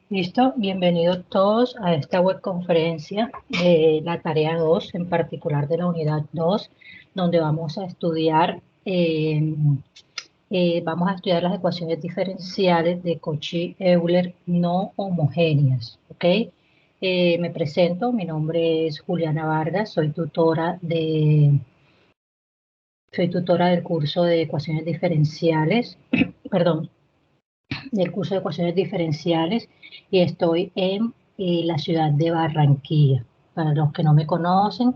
Listo, bienvenidos todos a esta webconferencia de la tarea 2, en particular de la unidad 2, donde vamos a estudiar las ecuaciones diferenciales de Cauchy-Euler no homogéneas, ¿ok? Me presento, mi nombre es Juliana Vargas, soy tutora del curso de ecuaciones diferenciales, perdón, del curso de ecuaciones diferenciales y estoy en la ciudad de Barranquilla. Para los que no me conocen,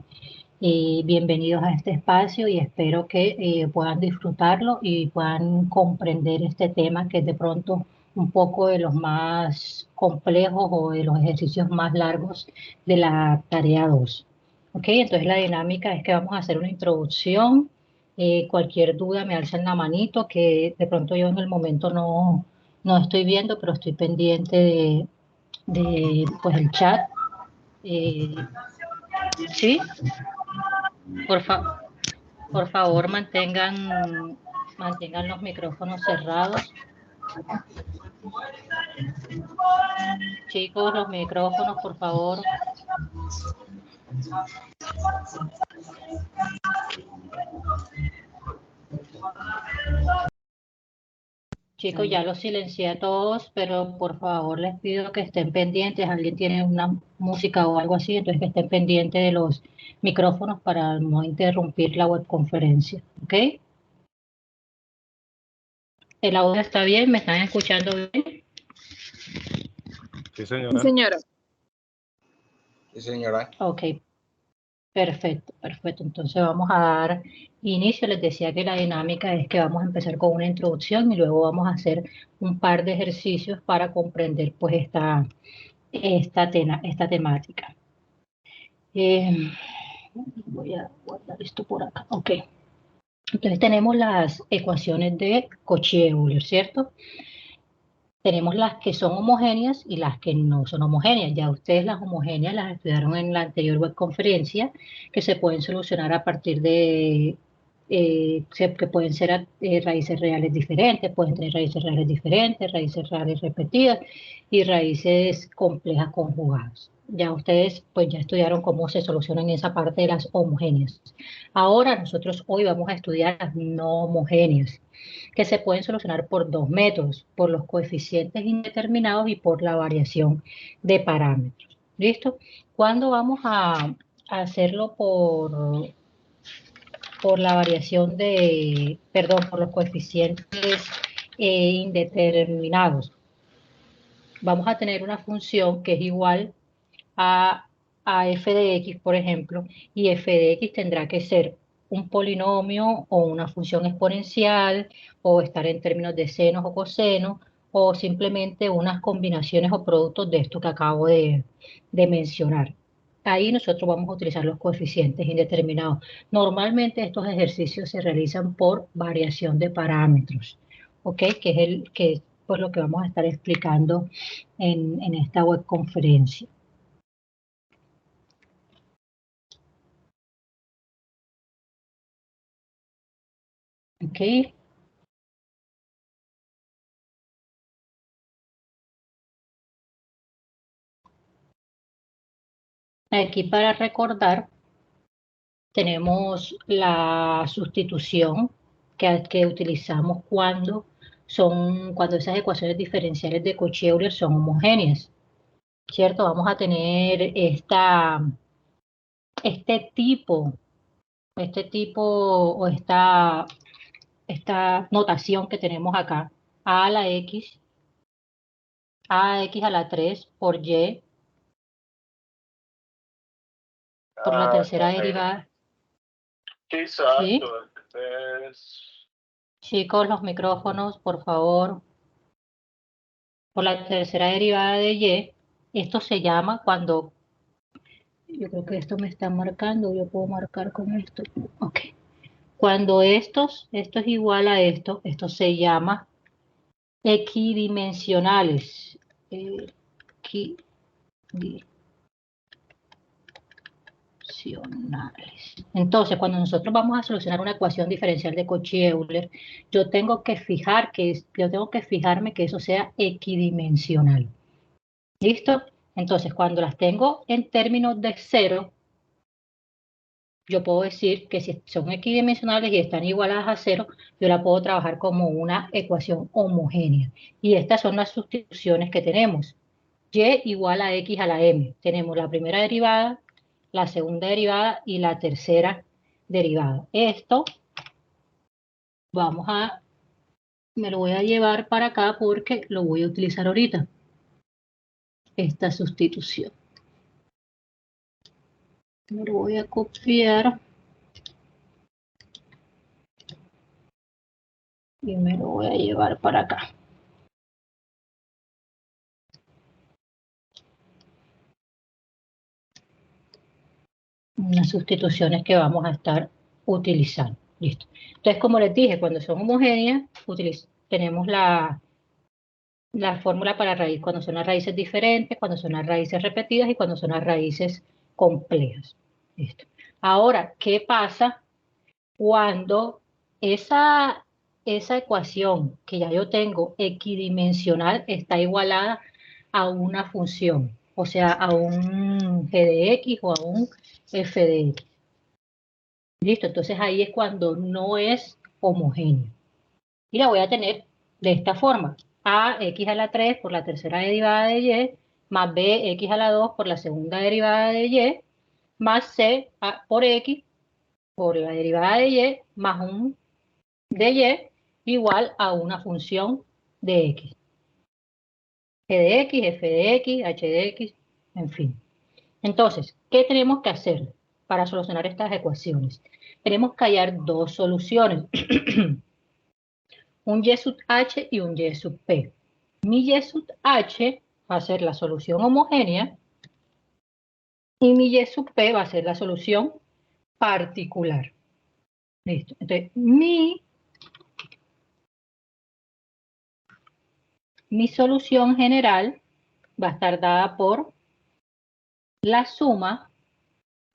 bienvenidos a este espacio y espero que puedan disfrutarlo y puedan comprender este tema que es de pronto un poco de los más complejos o de los ejercicios más largos de la tarea 2. Ok, entonces la dinámica es que vamos a hacer una introducción. Cualquier duda me alzan la manito, que de pronto yo en el momento no estoy viendo, pero estoy pendiente pues el chat. Eh, ¿Sí? Por fa- por favor, mantengan los micrófonos cerrados. Chicos, los micrófonos, por favor. Chicos, ya los silencié a todos, pero por favor les pido que estén pendientes. Alguien tiene una música o algo así, entonces que estén pendientes de los micrófonos para no interrumpir la webconferencia. ¿Ok? ¿El audio está bien? ¿Me están escuchando bien? Sí, Sí, señora. señora. Sí, señora. Ok, perfecto, perfecto. Entonces vamos a dar inicio. Les decía que la dinámica es que vamos a empezar con una introducción y luego vamos a hacer un par de ejercicios para comprender pues esta temática. Voy a guardar esto por acá. Ok. Entonces tenemos las ecuaciones de Cauchy-Euler, ¿cierto? Tenemos las que son homogéneas y las que no son homogéneas. Ya ustedes las homogéneas las estudiaron en la anterior webconferencia, que se pueden solucionar a partir de, que pueden ser raíces reales diferentes, pueden tener raíces reales diferentes, raíces reales repetidas y raíces complejas conjugadas. Ya ustedes pues ya estudiaron cómo se solucionan esa parte de las homogéneas. Ahora nosotros hoy vamos a estudiar las no homogéneas, que se pueden solucionar por dos métodos, por los coeficientes indeterminados y por la variación de parámetros. ¿Listo? ¿Cuándo vamos a hacerlo por la variación por los coeficientes indeterminados? Vamos a tener una función que es igual a, a f de x, por ejemplo, y f de x tendrá que ser un polinomio o una función exponencial, o estar en términos de senos o cosenos, o simplemente unas combinaciones o productos de esto que acabo de mencionar. Ahí nosotros vamos a utilizar los coeficientes indeterminados. Normalmente estos ejercicios se realizan por variación de parámetros, ¿ok? Que es pues lo que vamos a estar explicando en esta webconferencia. ¿Ok? Aquí para recordar tenemos la sustitución que utilizamos cuando esas ecuaciones diferenciales de Cauchy-Euler son homogéneas, ¿cierto? Vamos a tener este tipo, o esta notación que tenemos acá, a a la x, a la 3 por y, por la tercera derivada. Exacto. ¿Sí? Entonces, Chicos, los micrófonos, por favor. Por la tercera derivada de y, esto se llama yo creo que esto me está marcando, yo puedo marcar con esto. Ok. Cuando esto es igual a esto se llama equidimensionales. Entonces, cuando nosotros vamos a solucionar una ecuación diferencial de Cauchy-Euler, yo tengo que fijarme que eso sea equidimensional. ¿Listo? Entonces, cuando las tengo en términos de cero, yo puedo decir que si son equidimensionales y están igualadas a cero, yo la puedo trabajar como una ecuación homogénea. Y estas son las sustituciones que tenemos. Y igual a x a la m. Tenemos la primera derivada, la segunda derivada y la tercera derivada. Esto me lo voy a llevar para acá porque lo voy a utilizar ahorita. Esta sustitución. Me lo voy a copiar. Y me lo voy a llevar para acá. Unas sustituciones que vamos a estar utilizando. Listo. Entonces, como les dije, cuando son homogéneas, tenemos la fórmula para raíz, cuando son las raíces diferentes, cuando son las raíces repetidas y cuando son las raíces complejas. Listo. Ahora, ¿qué pasa cuando esa ecuación que ya yo tengo equidimensional está igualada a una función? O sea, a un g de x o a un f de x. Listo, entonces ahí es cuando no es homogéneo. Y la voy a tener de esta forma. A x a la 3 por la tercera derivada de y, más b x a la 2 por la segunda derivada de y, más c por x por la derivada de y, más un de y, igual a una función de x. G de x, f de x, h de x, en fin. Entonces, ¿qué tenemos que hacer para solucionar estas ecuaciones? Tenemos que hallar dos soluciones. Un y sub h y un y sub p. Mi y sub h va a ser la solución homogénea y mi y sub p va a ser la solución particular. Listo. Entonces, mi solución general va a estar dada por la suma,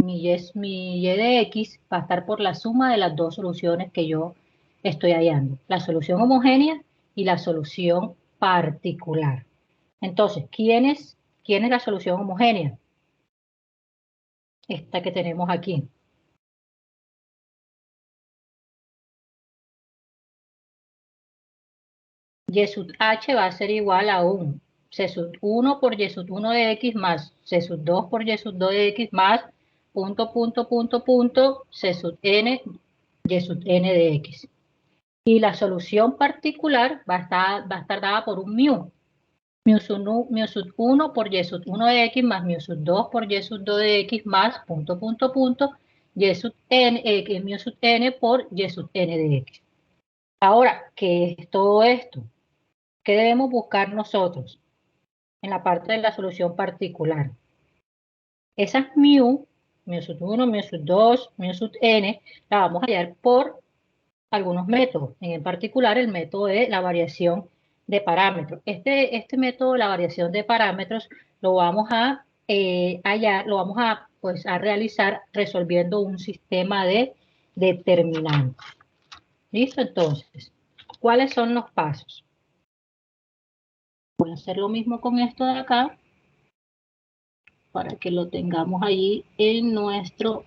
mi y de x va a estar por la suma de las dos soluciones que yo estoy hallando. La solución homogénea y la solución particular. Entonces, ¿quién es la solución homogénea? Esta que tenemos aquí. Y sub h va a ser igual a un C sub 1 por Y sub 1 de x más C sub 2 por Y sub 2 de x más punto C sub n Y sub n de x. Y la solución particular va a estar dada por un mu. Mu sub 1 por Y sub 1 de x más mu sub 2 por Y sub 2 de x más Y sub n, mu sub n por Y sub n de x. Ahora, ¿qué es todo esto? ¿Qué debemos buscar nosotros en la parte de la solución particular? Esas mu sub 1, mu sub 2, mu sub n, la vamos a hallar por algunos métodos. En particular, el método de la variación de parámetros. Este método de la variación de parámetros lo vamos a hallar, lo vamos a, pues, a realizar resolviendo un sistema de determinantes. ¿Listo? Entonces, ¿cuáles son los pasos? Voy a hacer lo mismo con esto de acá para que lo tengamos allí en nuestro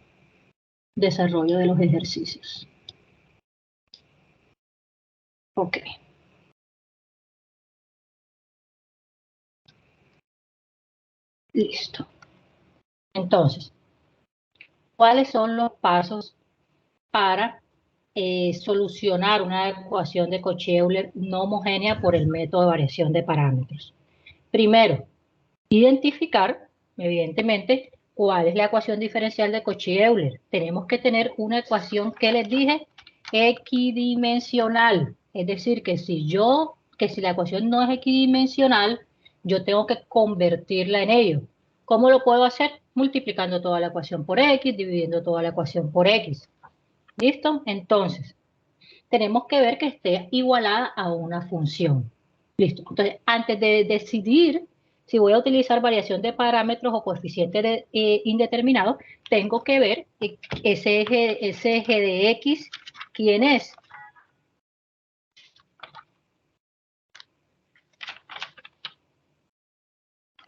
desarrollo de los ejercicios. Ok. Listo. Entonces, ¿cuáles son los pasos para solucionar una ecuación de Cauchy-Euler no homogénea por el método de variación de parámetros? Primero, identificar, evidentemente, cuál es la ecuación diferencial de Cauchy-Euler. Tenemos que tener una ecuación que les dije equidimensional. Es decir, que si la ecuación no es equidimensional, yo tengo que convertirla en ello. ¿Cómo lo puedo hacer? Multiplicando toda la ecuación por x, dividiendo toda la ecuación por x. ¿Listo? Entonces, tenemos que ver que esté igualada a una función. Listo. Entonces, antes de decidir si voy a utilizar variación de parámetros o coeficiente indeterminado, tengo que ver ese eje de x, ¿quién es?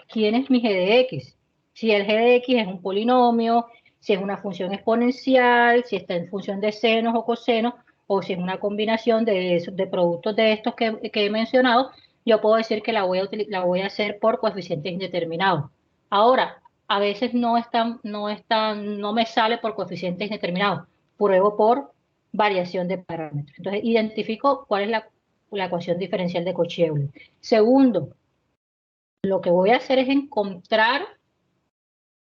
quién es mi g de x. Si el g de x es un polinomio, si es una función exponencial, si está en función de senos o cosenos, o si es una combinación de productos de estos que he mencionado, yo puedo decir que la voy a hacer por coeficientes indeterminados. Ahora, a veces no me sale por coeficientes indeterminados, pruebo por variación de parámetros. Entonces, identifico cuál es la ecuación diferencial de Cauchy-Euler. Segundo, lo que voy a hacer es encontrar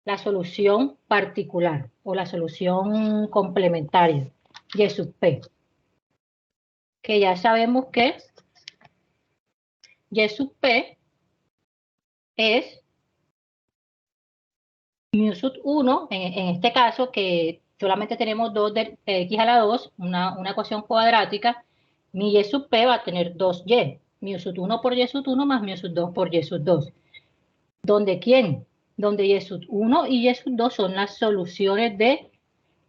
la solución particular o la solución complementaria, Y sub P, que ya sabemos que Y sub P es mu sub 1, en este caso que solamente tenemos 2 de x a la 2, una ecuación cuadrática, mi Y sub P va a tener 2y, mu sub 1 por Y sub 1 más mu sub 2 por Y sub 2. ¿Dónde quién? Donde Y sub 1 y Y sub 2 son las soluciones de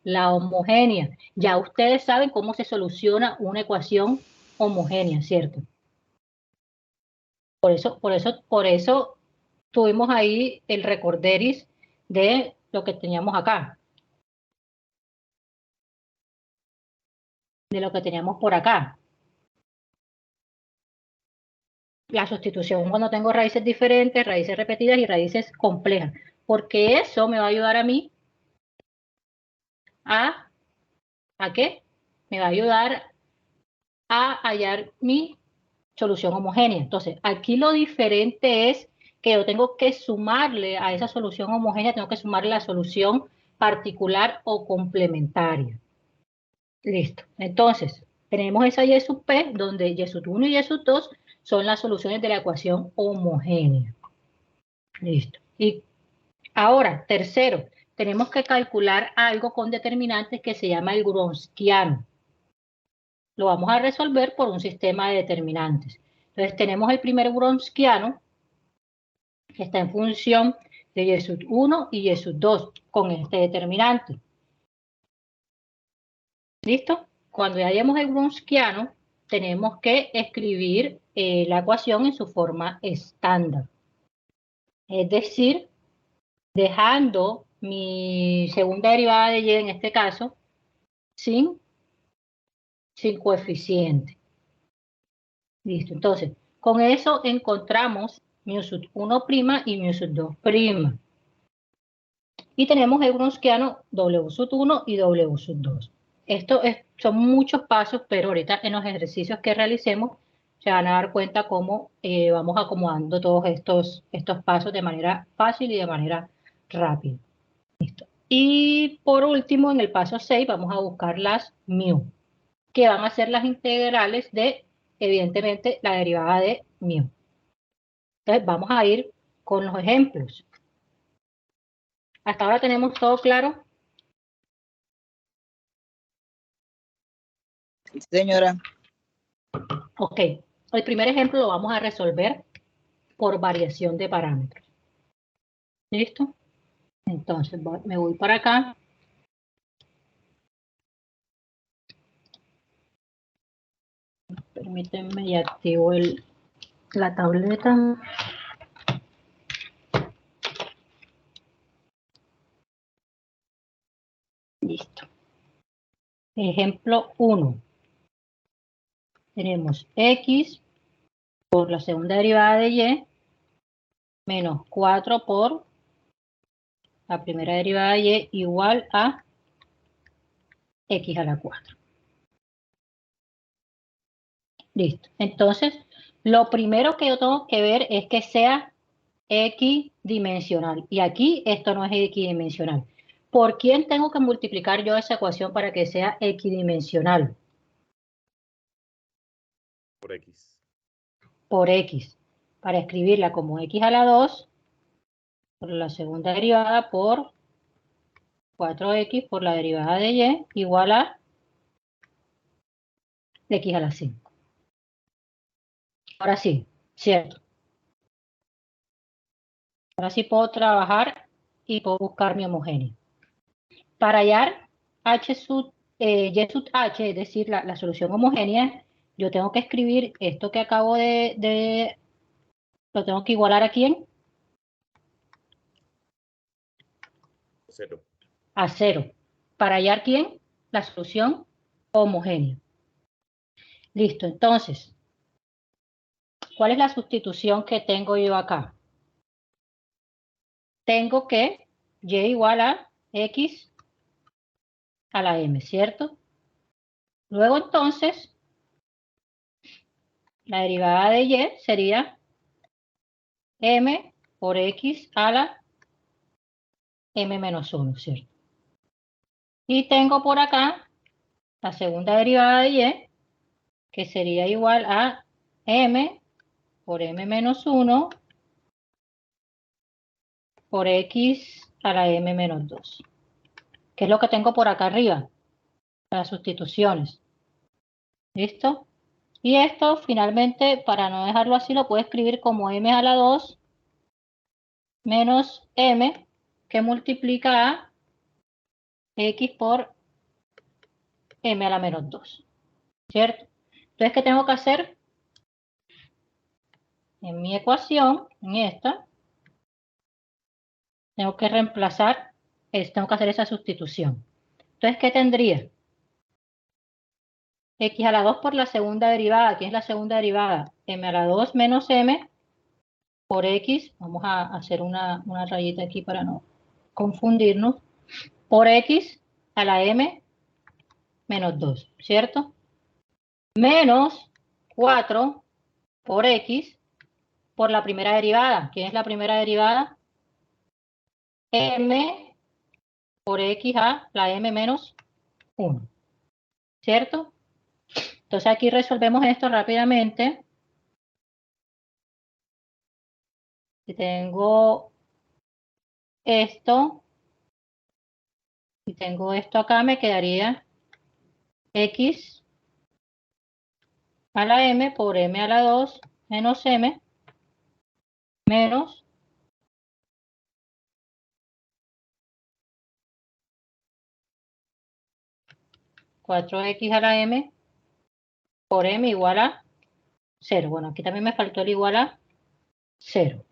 la homogénea. Ya ustedes saben cómo se soluciona una ecuación homogénea, ¿cierto? Por eso tuvimos ahí el recorderis de lo que teníamos acá, de lo que teníamos por acá. La sustitución cuando tengo raíces diferentes, raíces repetidas y raíces complejas, porque eso me va a ayudar a mí ¿a qué? Me va a ayudar a hallar mi solución homogénea. Entonces, aquí lo diferente es que yo tengo que sumarle a esa solución homogénea, tengo que sumarle la solución particular o complementaria. Listo. Entonces, tenemos esa Y sub P, donde Y sub 1 y Y sub 2 son las soluciones de la ecuación homogénea. Listo. Y ahora, tercero, tenemos que calcular algo con determinantes que se llama el Wronskiano. Lo vamos a resolver por un sistema de determinantes. Entonces tenemos el primer Wronskiano, que está en función de Y sub 1 y Y sub 2, con este determinante. ¿Listo? Cuando ya hayamos el Wronskiano, tenemos que escribir la ecuación en su forma estándar. Es decir, dejando mi segunda derivada de Y, en este caso, sin coeficiente. Listo, entonces, con eso encontramos mu sub 1' y mu sub 2'. Y tenemos el Wronskiano W sub 1 y W sub 2. Son muchos pasos, pero ahorita en los ejercicios que realicemos se van a dar cuenta cómo vamos acomodando todos estos pasos de manera fácil y de manera rápida. Listo. Y por último, en el paso 6 vamos a buscar las mu, que van a ser las integrales de, evidentemente, la derivada de mu. Entonces vamos a ir con los ejemplos. ¿Hasta ahora tenemos todo claro? Señora. Ok. El primer ejemplo lo vamos a resolver por variación de parámetros. ¿Listo? Entonces me voy para acá. Permítanme y activo la tableta. Listo. Ejemplo 1. Tenemos x por la segunda derivada de y menos 4 por la primera derivada de y igual a x a la 4. Listo. Entonces, lo primero que yo tengo que ver es que sea equidimensional. Y aquí esto no es equidimensional. ¿Por quién tengo que multiplicar yo esa ecuación para que sea equidimensional? Por X. Por x. Para escribirla como x a la 2 por la segunda derivada por 4x por la derivada de y igual a x a la 5. Ahora sí, ¿cierto? Ahora sí puedo trabajar y puedo buscar mi homogéneo. Para hallar y sub h, es decir, la solución homogénea, yo tengo que escribir esto que acabo lo tengo que igualar ¿a quién? 0. A 0. ¿Para hallar quién? La solución homogénea. Listo, entonces, ¿cuál es la sustitución que tengo yo acá? Tengo que y igual a x a la m, ¿cierto? Luego entonces, la derivada de y sería m por x a la m menos 1, ¿cierto? Y tengo por acá la segunda derivada de y, que sería igual a m por m menos 1 por x a la m menos 2. ¿Qué es lo que tengo por acá arriba? Las sustituciones. ¿Listo? Y esto finalmente, para no dejarlo así, lo puedo escribir como m a la 2 menos m que multiplica a x por m a la menos 2. ¿Cierto? Entonces, ¿qué tengo que hacer? En mi ecuación, en esta, tengo que reemplazar, tengo que hacer esa sustitución. Entonces, ¿qué tendría? X a la 2 por la segunda derivada. ¿Qué es la segunda derivada? M a la 2 menos M por X. Vamos a hacer una rayita aquí para no confundirnos. Por X a la M menos 2, ¿cierto? Menos 4 por X por la primera derivada. ¿Quién es la primera derivada? M por X a la M menos 1, ¿cierto? Entonces aquí resolvemos esto rápidamente. Si tengo esto, si tengo esto acá, me quedaría X a la M por M a la 2 menos M menos 4X a la M por M igual a 0. Bueno, aquí también me faltó el igual a 0.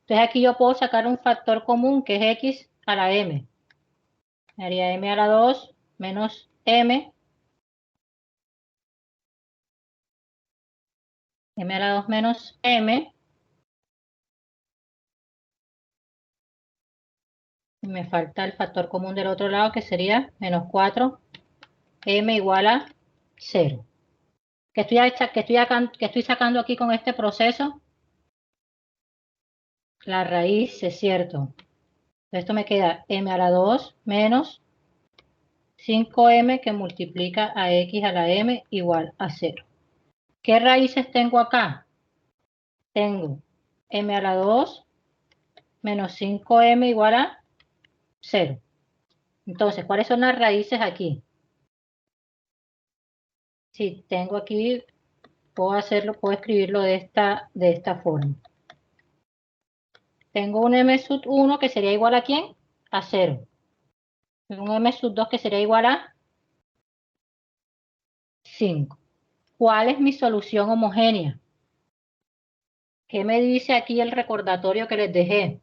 Entonces aquí yo puedo sacar un factor común que es X a la M. Me haría M a la 2 menos M a la 2 menos M. Y me falta el factor común del otro lado que sería menos 4 M igual a 0. ¿Qué estoy sacando aquí con este proceso? La raíz, es cierto. Esto me queda M a la 2 menos 5M que multiplica a X a la M igual a 0. ¿Qué raíces tengo acá? Tengo M a la 2 menos 5M igual a 0. Entonces, ¿cuáles son las raíces aquí? Si tengo aquí, puedo escribirlo de esta forma. Tengo un M sub 1 que sería igual a ¿quién? A 0. Un M sub 2 que sería igual a 5. ¿Cuál es mi solución homogénea? ¿Qué me dice aquí el recordatorio que les dejé?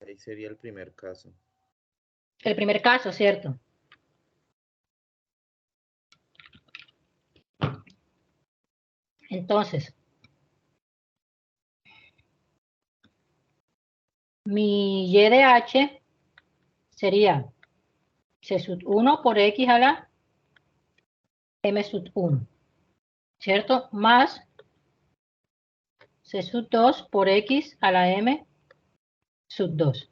Ahí sería el primer caso. El primer caso, ¿cierto? Entonces, mi y de h sería c sub 1 por x a la m sub 1, ¿cierto? Más c sub 2 por x a la m sub 2.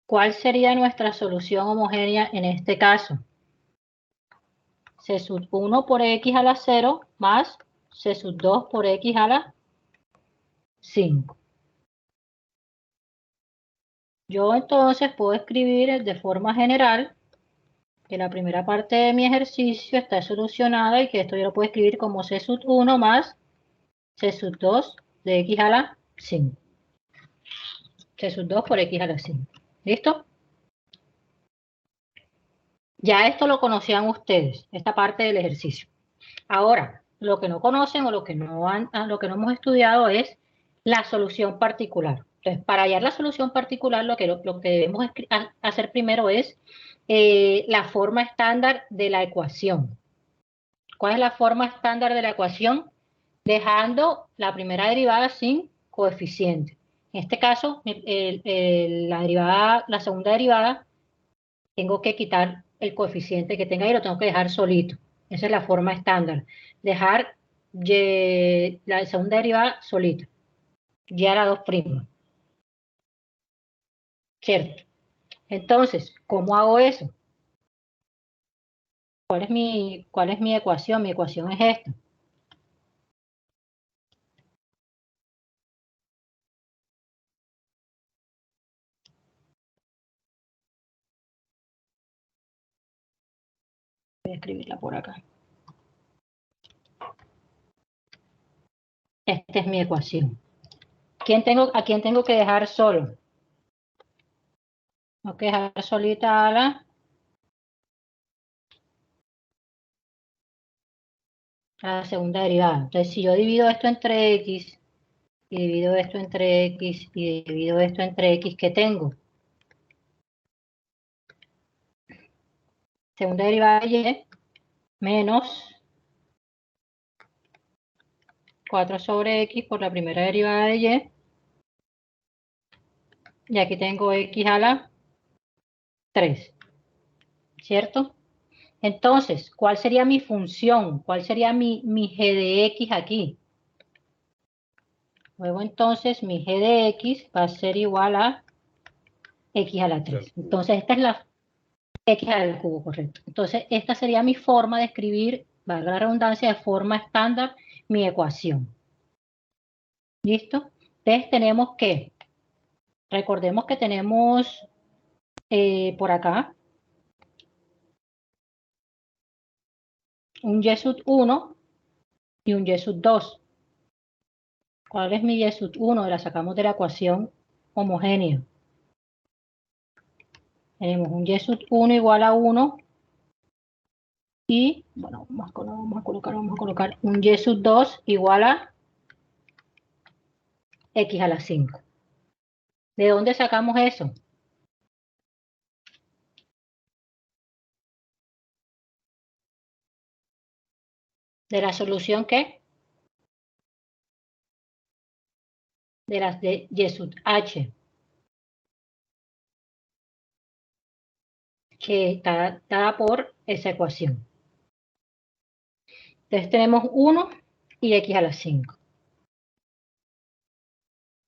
¿Cuál sería nuestra solución homogénea en este caso? C sub 1 por x a la 0 más C sub 2 por x a la 5. Yo entonces puedo escribir de forma general que la primera parte de mi ejercicio está solucionada y que esto yo lo puedo escribir como C sub 1 más C sub 2 de x a la 5. C sub 2 por x a la 5. ¿Listo? Ya esto lo conocían ustedes, esta parte del ejercicio. Ahora, lo que no conocen o lo que no hemos estudiado es la solución particular. Entonces, para hallar la solución particular, lo que debemos hacer primero es la forma estándar de la ecuación. ¿Cuál es la forma estándar de la ecuación? Dejando la primera derivada sin coeficiente. En este caso, la segunda derivada, tengo que quitar el coeficiente que tenga ahí, lo tengo que dejar solito. Esa es la forma estándar. Dejar la segunda derivada solita. Y a la 2'. ¿Cierto? Entonces, ¿cómo hago eso? ¿Cuál es mi ecuación? Mi ecuación es esta. Voy a escribirla por acá. Esta es mi ecuación. ¿A quién tengo que dejar solo? Tengo que dejar solita a la segunda derivada. Entonces, si yo divido esto entre x, y divido esto entre x, y divido esto entre x, ¿qué tengo? Segunda derivada de y menos 4 sobre x por la primera derivada de y. Y aquí tengo x a la 3. ¿Cierto? Entonces, ¿cuál sería mi función? ¿Cuál sería mi g de x aquí? Luego entonces mi g de x va a ser igual a x a la 3. Entonces esta es la x al cubo, correcto. Entonces esta sería mi forma de escribir, valga la redundancia, de forma estándar, mi ecuación. ¿Listo? Entonces tenemos que, recordemos que tenemos por acá un y sub 1 y un y sub 2. ¿Cuál es mi y sub 1? La sacamos de la ecuación homogénea. Tenemos un y sub 1 igual a 1 y, bueno, vamos a colocar un y sub 2 igual a x a la 5. ¿De dónde sacamos eso? ¿De la solución qué? De las de y sub h, que está dada por esa ecuación. Entonces tenemos 1 y x a la 5.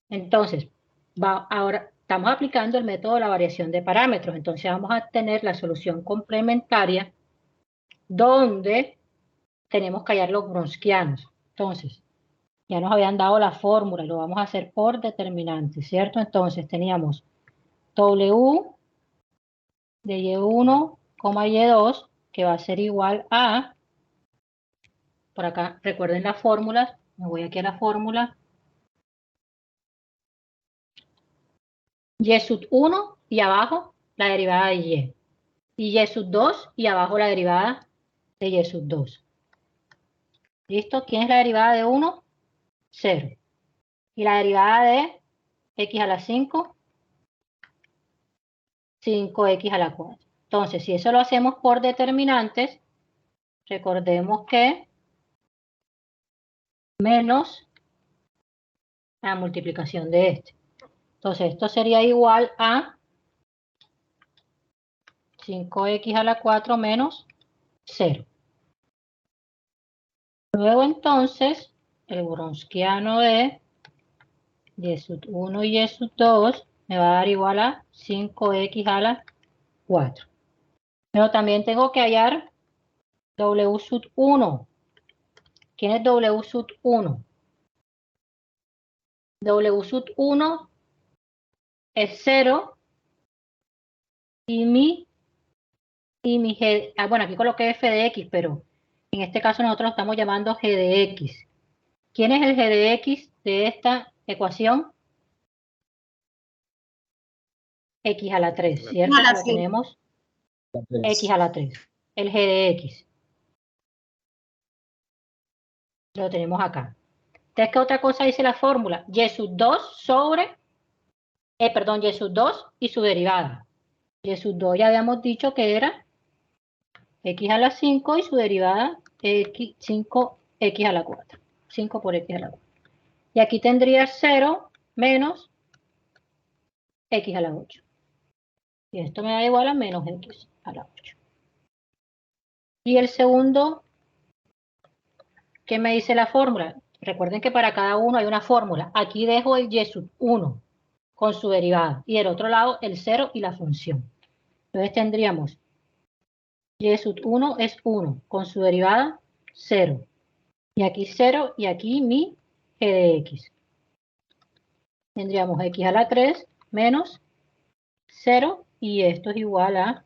Entonces, ahora estamos aplicando el método de la variación de parámetros. Entonces vamos a tener la solución complementaria donde tenemos que hallar los wronskianos. Entonces, ya nos habían dado la fórmula y lo vamos a hacer por determinante, ¿cierto? Entonces teníamos W de Y1, Y2, que va a ser igual a, por acá, recuerden las fórmulas, me voy aquí a la fórmula, Y sub 1 y abajo la derivada de Y. Y Y sub 2 y abajo la derivada de Y sub 2. ¿Listo? ¿Quién es la derivada de 1? 0. Y la derivada de x a la 5, 5x a la 4. Entonces, si eso lo hacemos por determinantes, recordemos que menos la multiplicación de este. Entonces, esto sería igual a 5x a la 4 menos 0. Luego, entonces, el wronskiano de y sub 1 y y sub 2 me va a dar igual a 5x a la 4. Pero también tengo que hallar W sub 1. ¿Quién es W sub 1? W sub 1 es 0 y mi G, bueno, aquí coloqué f de x, pero en este caso nosotros lo estamos llamando g de x. ¿Quién es el g de x de esta ecuación? X a la 3, ¿cierto? Lo tenemos x a la 3, el g de x. Lo tenemos acá. Entonces, ¿qué otra cosa dice la fórmula? Y sub 2 sobre, y sub 2 y su derivada. Y sub 2 ya habíamos dicho que era x a la 5 y su derivada 5x a la 4. 5 por x a la 4. Y aquí tendría 0 menos x a la 8. Y esto me da igual a menos x a la 8. Y el segundo, ¿qué me dice la fórmula? Recuerden que para cada uno hay una fórmula. Aquí dejo el y sub 1 con su derivada. Y del otro lado el 0 y la función. Entonces tendríamos y sub 1 es 1 con su derivada 0. Y aquí 0 y aquí mi g de x. Tendríamos x a la 3 menos 0 y esto es igual a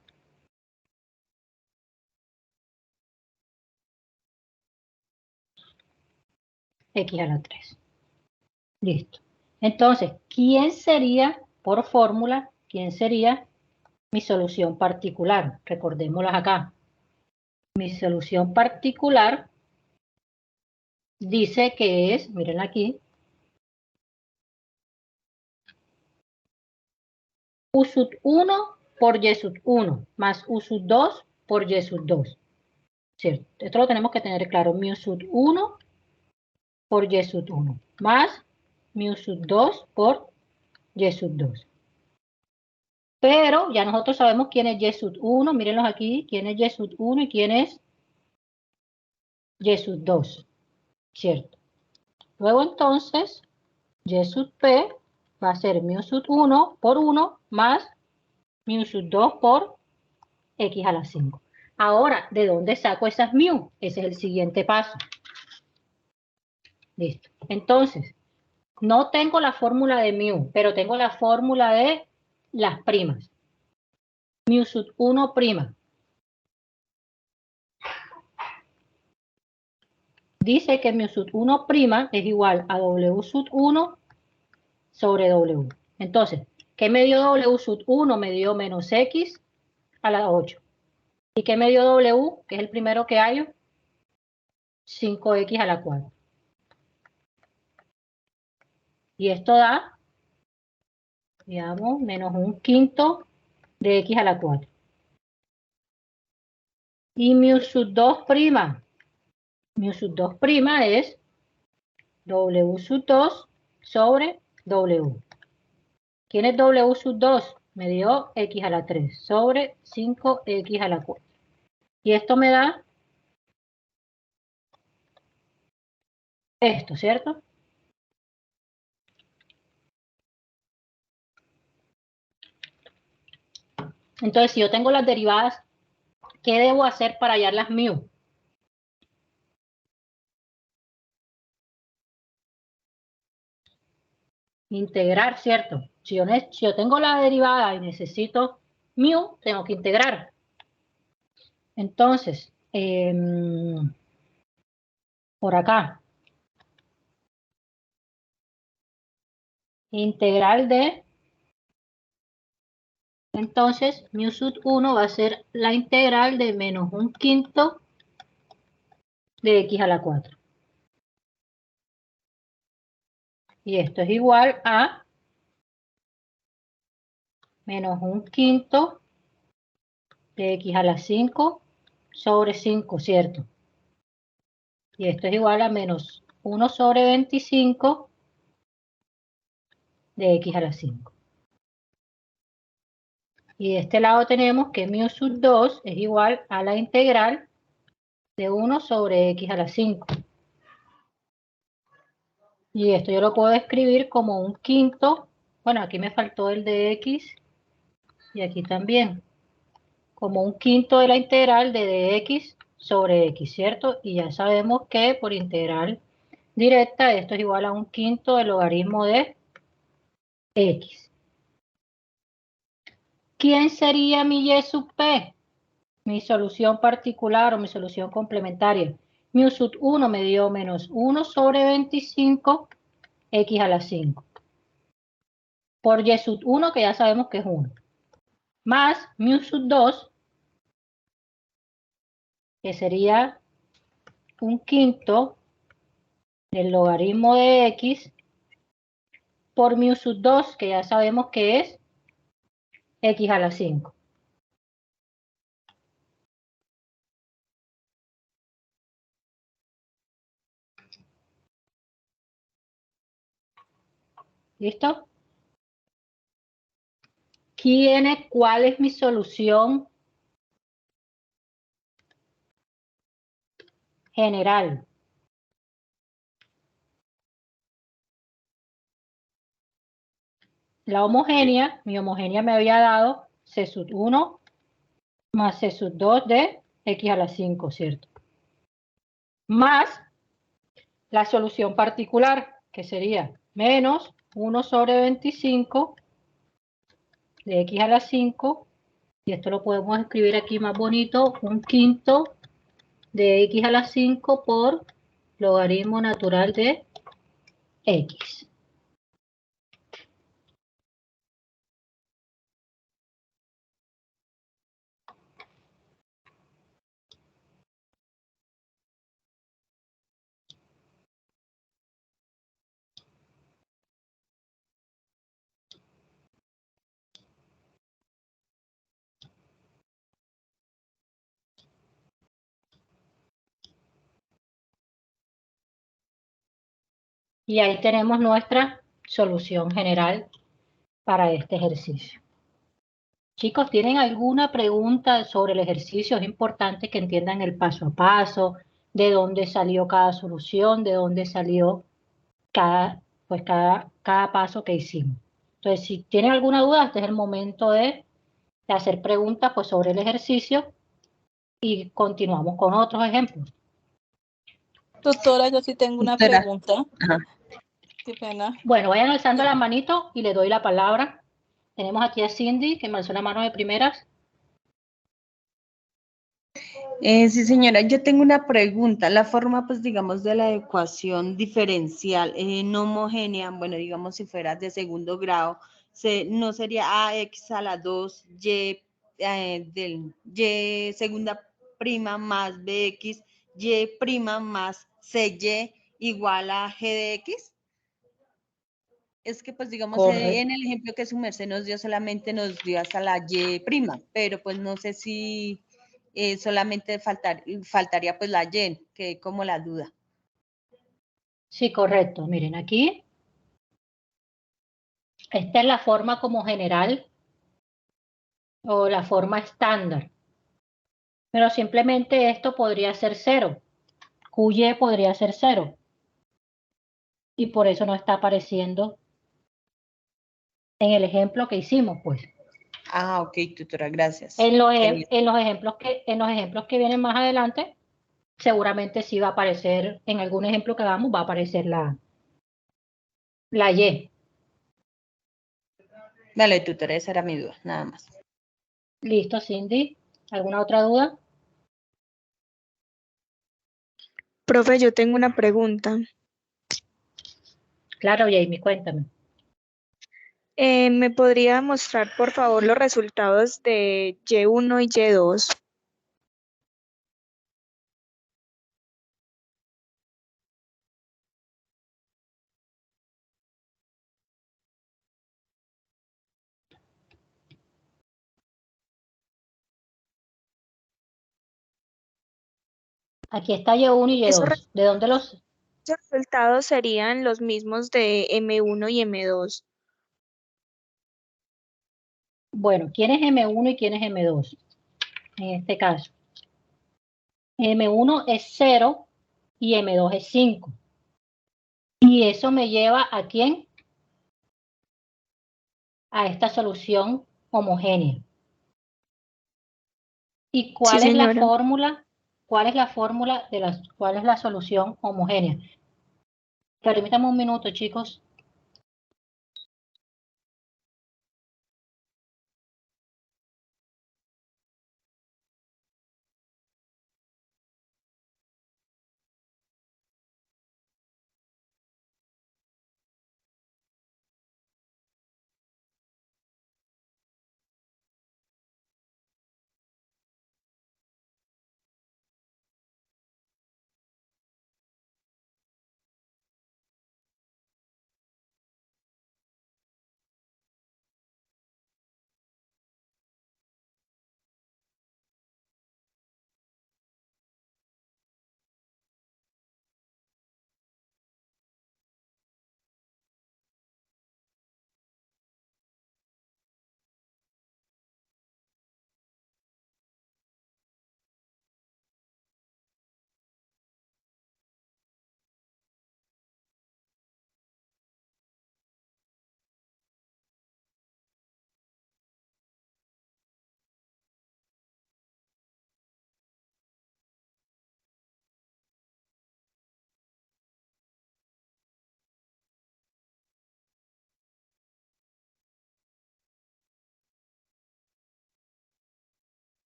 x a la 3. Listo. Entonces, ¿quién sería, por fórmula, quién sería mi solución particular? Recordémoslas acá. Mi solución particular dice que es, miren aquí, u sub 1 por y sub 1 más u sub 2 por y sub 2. ¿Cierto? Esto lo tenemos que tener claro. Mu sub 1 por y sub 1 más mu sub 2 por y sub 2. Pero ya nosotros sabemos quién es y sub 1. Mírenlos aquí. Quién es y sub 1 y quién es y sub 2. ¿Cierto? Luego entonces, y sub p va a ser mu sub 1 por 1 más mu sub 2 por x a la 5. Ahora, ¿de dónde saco esas mu? Ese es el siguiente paso. Listo. Entonces, no tengo la fórmula de mu, pero tengo la fórmula de las primas. Mu sub 1 prima. Dice que mu sub 1 prima es igual a w sub 1 sobre w. Entonces, ¿qué me dio w sub 1? Me dio menos x a la 8. ¿Y qué me dio w? Que es el primero que hallo. 5x a la 4. Y esto da, digamos, menos un quinto de x a la 4. Y mu sub 2 prima. Mu sub 2 prima es w sub 2 sobre w. ¿Quién es w sub 2? Me dio x a la 3 sobre 5x a la 4. Y esto me da esto, ¿cierto? Entonces, si yo tengo las derivadas, ¿qué debo hacer para hallar las mu? Integrar, ¿cierto? Si yo tengo la derivada y necesito mu, tengo que integrar. Entonces, por acá, integral de, entonces, mu sub 1 va a ser la integral de menos un quinto de x a la 4. Y esto es igual a menos un quinto de x a la 5 sobre 5, ¿cierto? Y esto es igual a menos 1 sobre 25 de x a la 5. Y de este lado tenemos que mu sub 2 es igual a la integral de 1 sobre x a la 5. Y esto yo lo puedo escribir como un quinto. Bueno, aquí me faltó el de x y aquí también. Como un quinto de la integral de dx sobre x, ¿cierto? Y ya sabemos que por integral directa esto es igual a un quinto del logaritmo de x. ¿Quién sería mi y sub p? Mi solución particular o mi solución complementaria. Mu sub 1 me dio menos 1 sobre 25 x a la 5. Por y sub 1, que ya sabemos que es 1. Más mu sub 2, que sería un quinto el logaritmo de x por mu sub 2, que ya sabemos que es x a la 5. ¿Listo? ¿Cuál es mi solución general? La homogénea, mi homogénea me había dado C sub 1 más C sub 2 de x a la 5, ¿cierto? Más la solución particular, que sería menos 1 sobre 25 de x a la 5, y esto lo podemos escribir aquí más bonito, un quinto de x a la 5 por logaritmo natural de x. Y ahí tenemos nuestra solución general para este ejercicio. Chicos, ¿tienen alguna pregunta sobre el ejercicio? Es importante que entiendan el paso a paso, de dónde salió cada solución, de dónde salió cada paso que hicimos. Entonces, si tienen alguna duda, este es el momento de hacer preguntas pues, sobre el ejercicio y continuamos con otros ejemplos. Doctora, yo sí tengo una pregunta. Ajá. Qué pena. Bueno, vayan alzando la manito y le doy la palabra. Tenemos aquí a Cindy, que me alzó la mano de primeras. Sí, señora, yo tengo una pregunta. La forma, pues, digamos, de la ecuación diferencial no homogénea, bueno, digamos, si fuera de segundo grado, no sería ax a la 2 y del y segunda prima más bx y prima más cy igual a g de x. Es que, pues, digamos, Correcto. en el ejemplo que su merced nos dio, solamente nos dio hasta la y prima, pero pues no sé si solamente faltaría pues la y, que como la duda. Sí, correcto. Miren, aquí, esta es la forma como general o la forma estándar. Pero simplemente esto podría ser 0. QY podría ser 0. Y por eso no está apareciendo en el ejemplo que hicimos, pues. Ah, ok, tutora, gracias. En los ejemplos que vienen más adelante, seguramente sí va a aparecer, en algún ejemplo que hagamos, va a aparecer la Y. Vale, tutora, esa era mi duda, nada más. Listo, Cindy. ¿Alguna otra duda? Profe, yo tengo una pregunta. Claro, Jamie, cuéntame. ¿Me podría mostrar, por favor, los resultados de Y1 y Y2? Aquí está Y1 y Esos Y2. ¿De dónde los...? resultados serían los mismos de M1 y M2. Bueno, ¿quién es M1 y quién es M2? En este caso. M1 es 0 y M2 es 5. Y eso me lleva ¿a quién? A esta solución homogénea. ¿Y Sí, cuál es la señora. fórmula? ¿Cuál es la fórmula cuál es la solución homogénea? Permítame un minuto, chicos.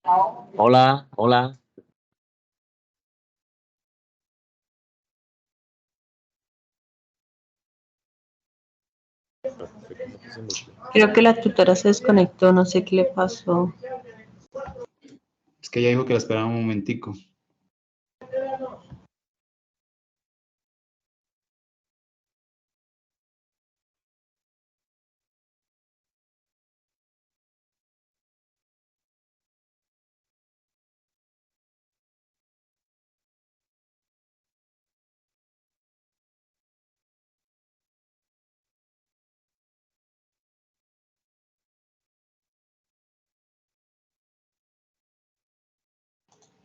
Hola, hola. Creo que la tutora se desconectó, no sé qué le pasó. Es que ella dijo que la esperaba un momentico.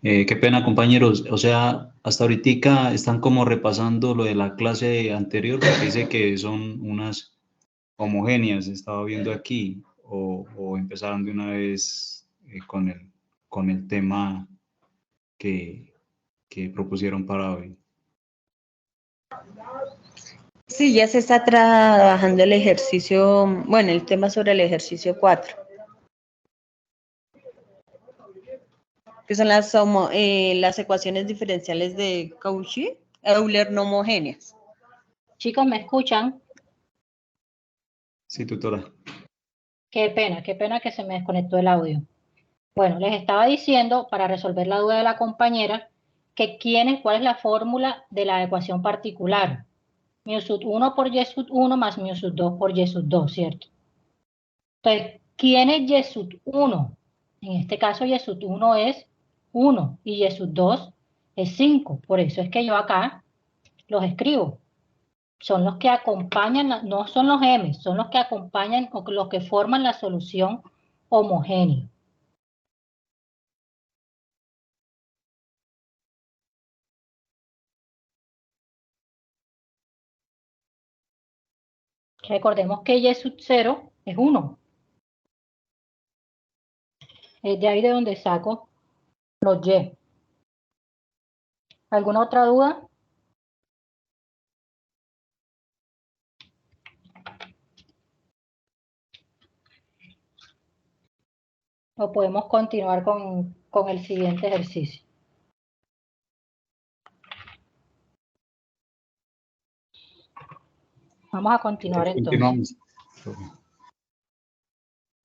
Qué pena, compañeros. O sea, hasta ahorita están como repasando lo de la clase anterior, porque dice que son unas homogéneas, estaba viendo aquí, o empezaron de una vez con el tema que propusieron para hoy. Sí, ya se está trabajando el ejercicio, bueno, el tema sobre el ejercicio 4. Que son las ecuaciones diferenciales de Cauchy-Euler no homogéneas. Chicos, ¿me escuchan? Sí, tutora. Qué pena que se me desconectó el audio. Bueno, les estaba diciendo, para resolver la duda de la compañera, cuál es la fórmula de la ecuación particular. Mu sub 1 por y sub 1 más mu sub 2 por y sub 2, ¿cierto? Entonces, ¿quién es y sub 1? En este caso, y sub 1 es 1 y y sub 2 es 5. Por eso es que yo acá los escribo. Son los que acompañan, no son los m, son los que acompañan o los que forman la solución homogénea. Recordemos que y sub 0 es 1. Es de ahí de donde saco los y. ¿Alguna otra duda? O podemos continuar con el siguiente ejercicio. Vamos a continuar entonces. Continuamos.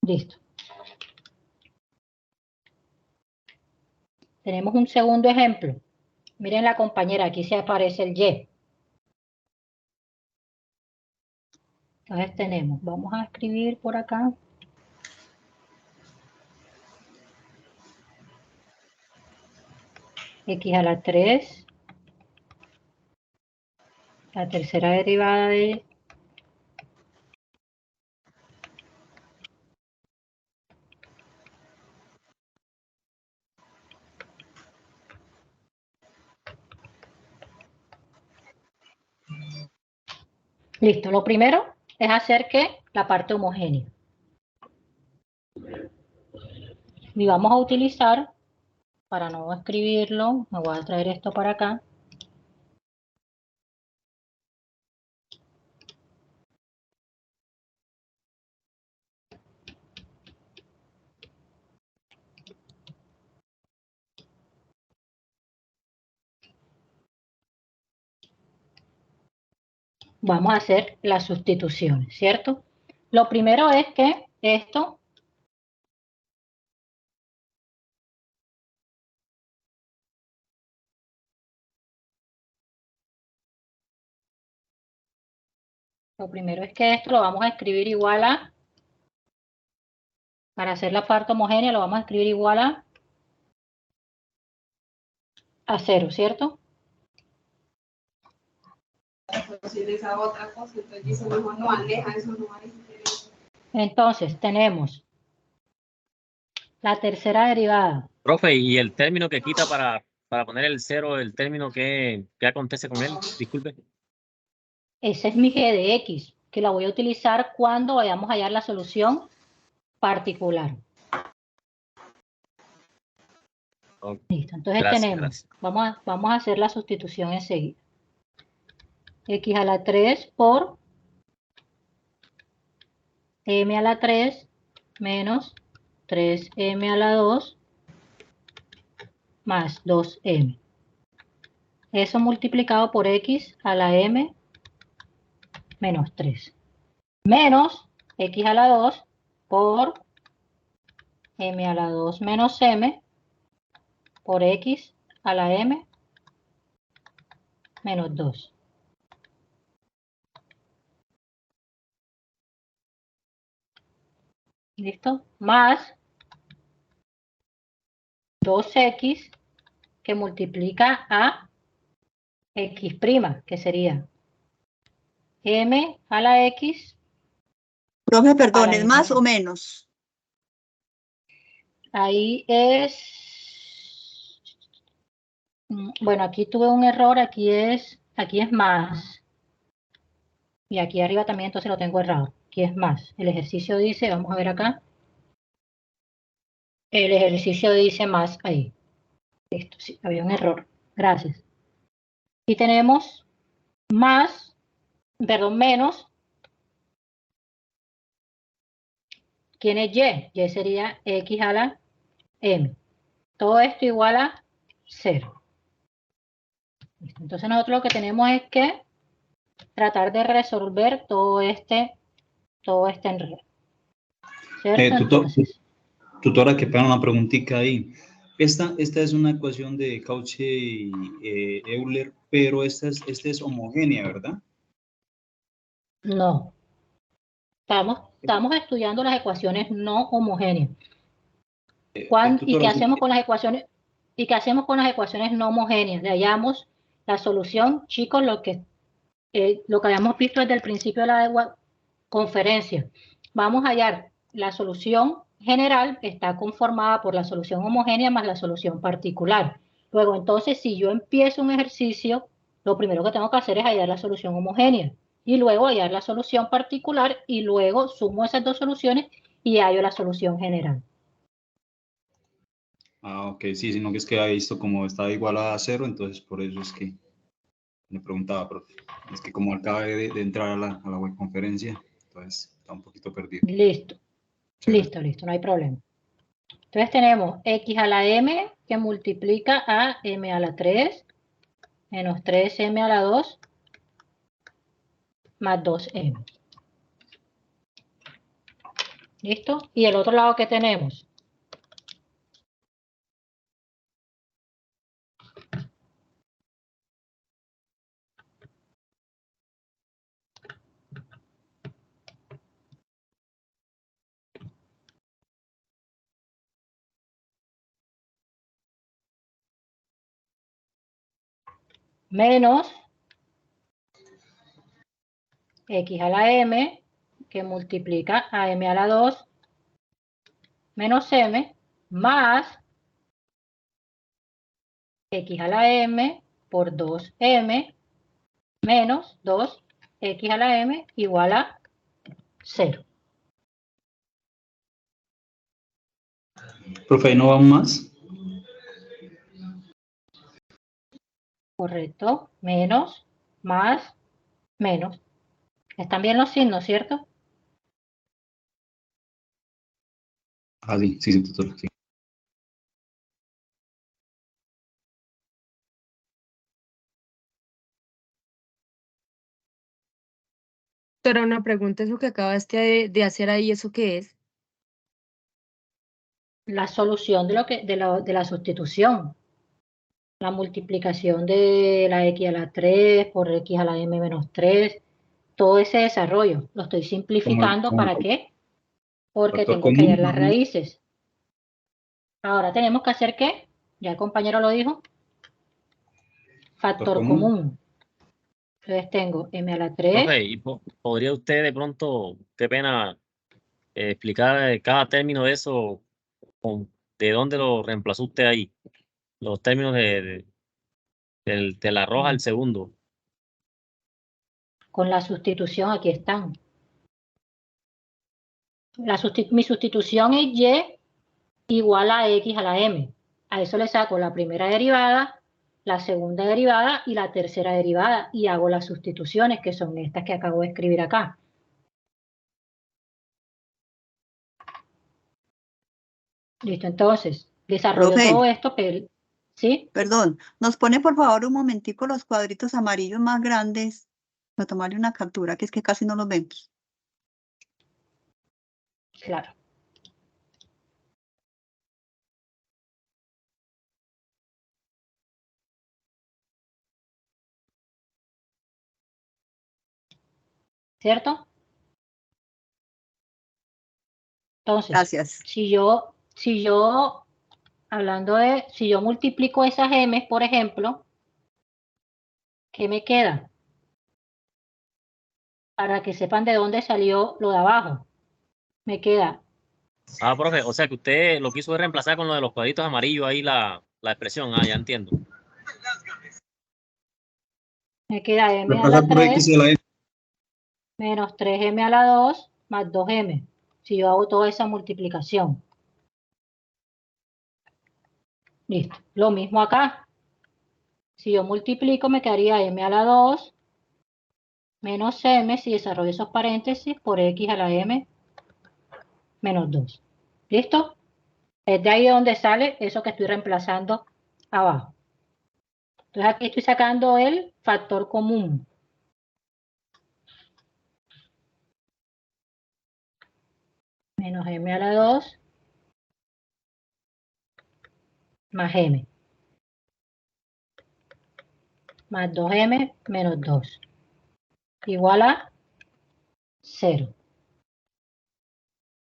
Listo. Tenemos un segundo ejemplo. Miren la compañera, aquí se aparece el y. Entonces tenemos, vamos a escribir por acá. X a la 3. La tercera derivada de listo, lo primero es hacer que la parte homogénea. Y vamos a utilizar, para no escribirlo, me voy a traer esto para acá. Vamos a hacer las sustituciones, ¿cierto? Lo primero es que esto lo vamos a escribir igual a, para hacer la parte homogénea, lo vamos a escribir igual a 0, ¿cierto? Entonces, tenemos la tercera derivada. Profe, y el término que quita para poner el 0, el término que acontece con él, disculpe. Ese es mi g de x, que la voy a utilizar cuando vayamos a hallar la solución particular. Okay. Listo, entonces Gracias. vamos a hacer la sustitución enseguida. X a la 3 por m a la 3 menos 3m a la 2 más 2m. Eso multiplicado por x a la m menos 3. Menos x a la 2 por m a la 2 menos m por x a la m menos 2. ¿Listo? Más 2x que multiplica a x', que sería m a la x. Profe, perdón, Para ¿es m. más o menos? Ahí es... Bueno, aquí tuve un error, aquí es más. Y aquí arriba también entonces lo tengo errado. Aquí es más. El ejercicio dice, vamos a ver acá. El ejercicio dice más ahí. Listo, sí, había un error. Gracias. Y tenemos más, perdón, menos. ¿Quién es y? Y sería x a la m. Todo esto igual a 0. Listo. Entonces nosotros lo que tenemos es que tratar de resolver todo este enredo. ¿Cierto? Entonces, Tutora, que pena una preguntita ahí. Esta es una ecuación de Cauchy y Euler, pero esta es homogénea, ¿verdad? no. Estamos estudiando las ecuaciones no homogéneas. ¿Y qué hacemos con las ecuaciones? ¿Y qué hacemos con las ecuaciones no homogéneas? Le hallamos la solución, chicos, lo que habíamos visto desde el principio de la conferencia. Vamos a hallar la solución general, que está conformada por la solución homogénea más la solución particular. Luego, entonces, si yo empiezo un ejercicio, lo primero que tengo que hacer es hallar la solución homogénea. Y luego hallar la solución particular, y luego sumo esas dos soluciones y hallo la solución general. Ah, ok, sí, sino que es que había visto como estaba igual a 0, entonces por eso es que le preguntaba, profe. Es que como acaba de entrar a la web conferencia, entonces está un poquito perdido. Listo. Chévere. Listo, no hay problema. Entonces tenemos x a la m que multiplica a m a la 3 menos 3m a la 2 más 2m. ¿Listo? Y el otro lado que tenemos. Menos x a la m que multiplica a m a la 2 menos m más x a la m por 2m menos 2x a la m igual a 0. Profe, ¿ahí no van más? Correcto. Menos, más, menos. Están bien los signos, ¿cierto? Ah, sí, tutora, sí. Pero una pregunta, eso que acabaste de hacer ahí, ¿eso qué es? La solución de la sustitución. La multiplicación de la x a la 3 por x a la m menos 3. Todo ese desarrollo. Lo estoy simplificando. ¿Para qué? Porque Factor tengo que hallar común, las ¿no? raíces. Ahora tenemos que hacer ¿qué? Ya el compañero lo dijo. Factor común. Entonces tengo m a la 3. Profe, ¿y podría usted de pronto, qué pena, explicar cada término de eso, de dónde lo reemplazó usted ahí? Los términos de la roja al segundo. Con la sustitución, aquí están. Mi sustitución es y igual a x a la m. A eso le saco la primera derivada, la segunda derivada y la tercera derivada y hago las sustituciones, que son estas que acabo de escribir acá. Listo, entonces, desarrollo Profe. todo esto, pero ¿Sí? Perdón, nos pone por favor un momentico los cuadritos amarillos más grandes. Voy a tomarle una captura, que es que casi no los vemos. Claro. ¿Cierto? Entonces, Gracias. si yo multiplico esas m, por ejemplo, ¿qué me queda? Para que sepan de dónde salió lo de abajo. Me queda, Ah, profe, o sea que usted lo quiso reemplazar con lo de los cuadritos amarillos ahí la expresión. Ah, ya entiendo. me queda m a Reemplazar la por X 3 y a la N. menos 3m a la 2 más 2m. Si yo hago toda esa multiplicación. Listo. Lo mismo acá. Si yo multiplico, me quedaría m a la 2 menos m, si desarrollo esos paréntesis, por x a la m menos 2. ¿Listo? Es de ahí donde sale eso que estoy reemplazando abajo. Entonces aquí estoy sacando el factor común. Menos m a la 2 más m. Más 2m menos 2. Igual a 0.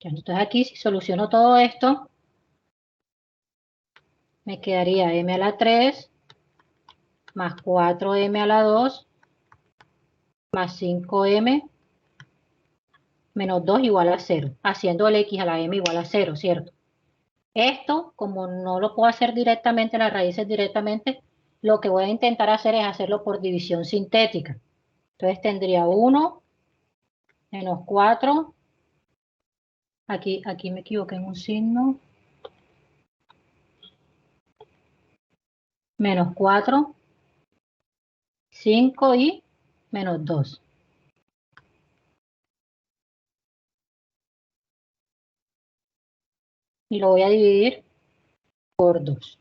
Entonces aquí si soluciono todo esto, me quedaría m a la 3 más 4m a la 2 más 5m menos 2 igual a 0, haciendo el x a la m igual a 0, ¿cierto? Esto, como no lo puedo hacer directamente, las raíces directamente, lo que voy a intentar hacer es hacerlo por división sintética. Entonces tendría 1 menos 4, aquí me equivoqué en un signo, menos 4, 5 y menos 2. Y lo voy a dividir por 2.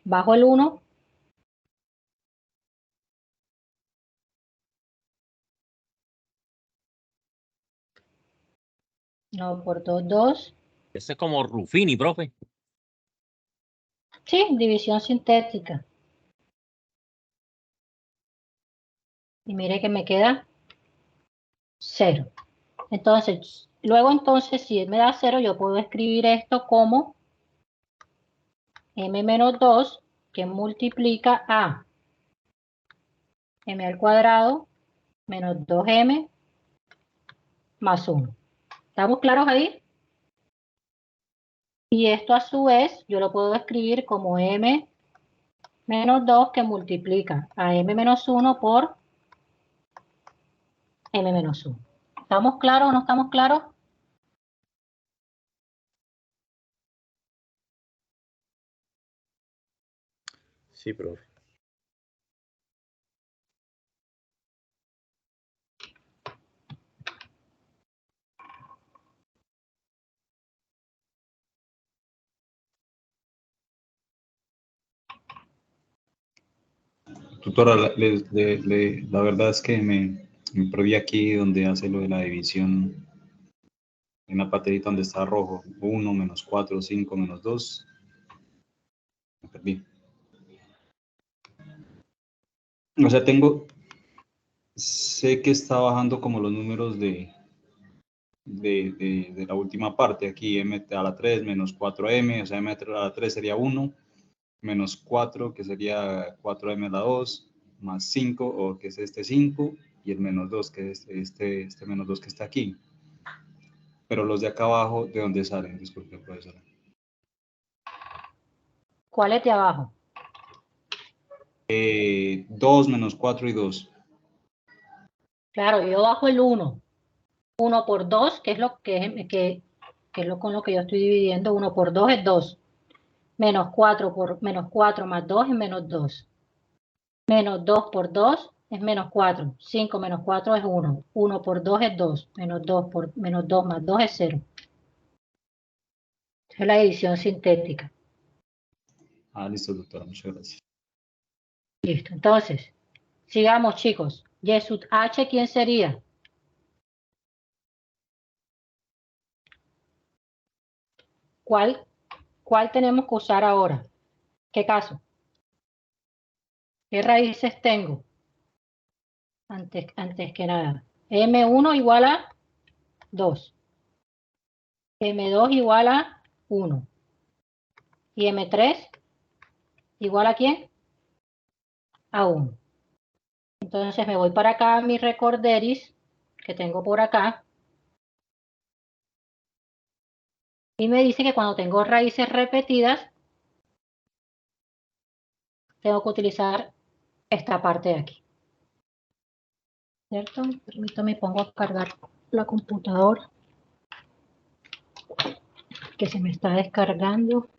Bajo el 1. No, por 2, 2. Ese es como Ruffini, profe. Sí, división sintética. Y mire que me queda 0. Entonces, luego entonces, si me da 0, yo puedo escribir esto como m menos 2, que multiplica a m al cuadrado menos 2m más 1. ¿Estamos claros ahí? Y esto a su vez, yo lo puedo escribir como m menos 2 que multiplica a m menos 1 por m menos 1. ¿Estamos claros o no estamos claros? Sí, profe. Tutora, la verdad es que me perdí aquí donde hace lo de la división, en la paterita donde está rojo, 1 menos 4, 5 menos 2. Me perdí. O sea, sé que está bajando como los números de la última parte. Aquí m a la 3 menos 4m, o sea, m a la 3 sería 1, menos 4, que sería 4m a la 2, más 5, o que es este 5, y el menos 2, que es este menos 2 que está aquí. Pero los de acá abajo, ¿de dónde salen? Disculpe, profesora. ¿Cuál es de abajo? 2 menos 4 y 2. Claro, yo bajo el 1. 1 por 2, que es lo que es lo con lo que yo estoy dividiendo. 1 por 2 es 2. Menos 4 por menos 4 más 2 es menos 2. Menos 2 por 2 es menos 4. 5 menos 4 es 1. 1 por 2 es 2. Menos 2 por menos 2 más 2 es 0. Es la división sintética. Listo, doctora, muchas gracias. Listo. Entonces, sigamos, chicos. Y sub h, ¿quién sería? ¿Cuál tenemos que usar ahora? ¿Qué caso? ¿Qué raíces tengo? Antes que nada. M1 igual a 2. M2 igual a 1. ¿Y M3 igual a quién? A 1. Entonces me voy para acá a mi recorderis, que tengo por acá. Y me dice que cuando tengo raíces repetidas, tengo que utilizar esta parte de aquí. ¿Cierto? Permítame, pongo a cargar la computadora, que se me está descargando.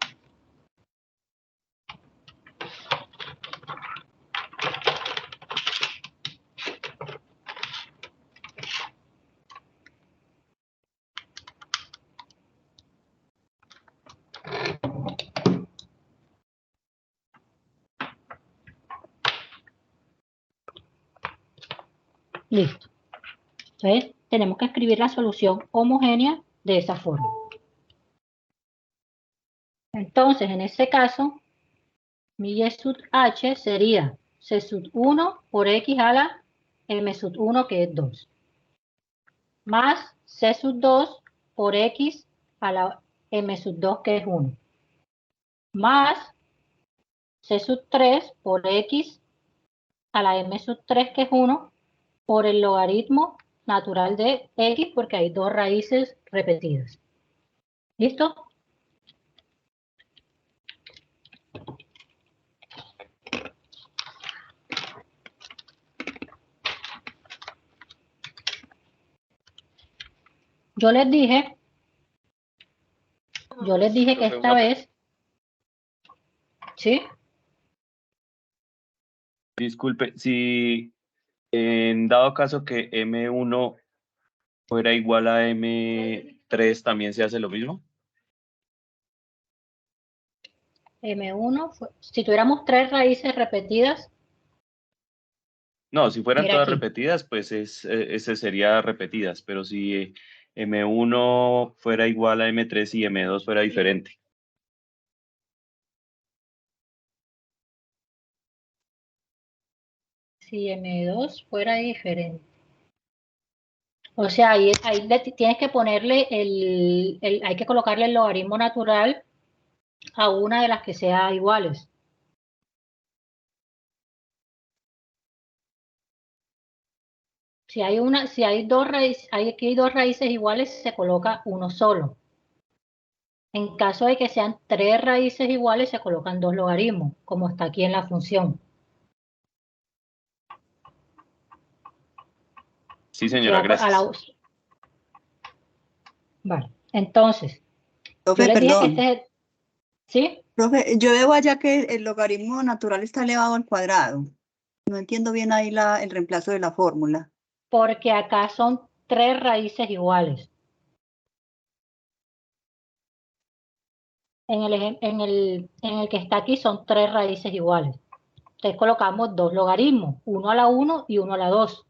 Listo. Entonces, tenemos que escribir la solución homogénea de esa forma. Entonces, en este caso, mi Y sub H sería C sub 1 por X a la M sub 1, que es 2. Más C sub 2 por X a la M sub 2, que es 1. Más C sub 3 por X a la M sub 3, que es 1, por el logaritmo natural de X, porque hay dos raíces repetidas. ¿Listo? Yo les dije que esta vez, ¿sí? Disculpe, si en dado caso que M1 fuera igual a M3, ¿también se hace lo mismo? M1, si tuviéramos tres raíces repetidas. No, si fueran Mira todas aquí. repetidas, pues ese sería repetidas, pero si M1 fuera igual a M3 y M2 fuera diferente. Si M2 fuera diferente. O sea, ahí tienes que ponerle hay que colocarle el logaritmo natural a una de las que sea iguales. Si hay dos raíces, aquí hay dos raíces iguales, se coloca uno solo. En caso de que sean tres raíces iguales, se colocan dos logaritmos, como está aquí en la función. Sí, señora, gracias. Vale, entonces, Profe, yo les dije que perdón. este es ¿sí? Profe, yo veo allá que el logaritmo natural está elevado al cuadrado. No entiendo bien ahí el reemplazo de la fórmula. Porque acá son tres raíces iguales. En el que está aquí son tres raíces iguales. Entonces colocamos dos logaritmos, uno a la 1 y uno a la 2.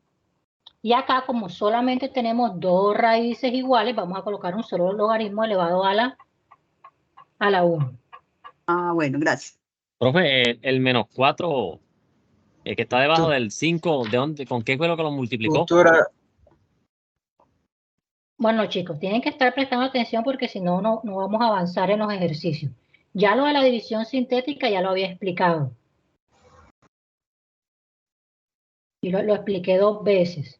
Y acá, como solamente tenemos dos raíces iguales, vamos a colocar un solo logaritmo elevado a la 1. Ah, bueno, gracias. Profe, el menos 4, el que está debajo del 5, ¿con qué fue lo que lo multiplicó? Doctora, Bueno, chicos, tienen que estar prestando atención porque si no, no vamos a avanzar en los ejercicios. Ya lo de la división sintética ya lo había explicado. Y lo expliqué 2 veces.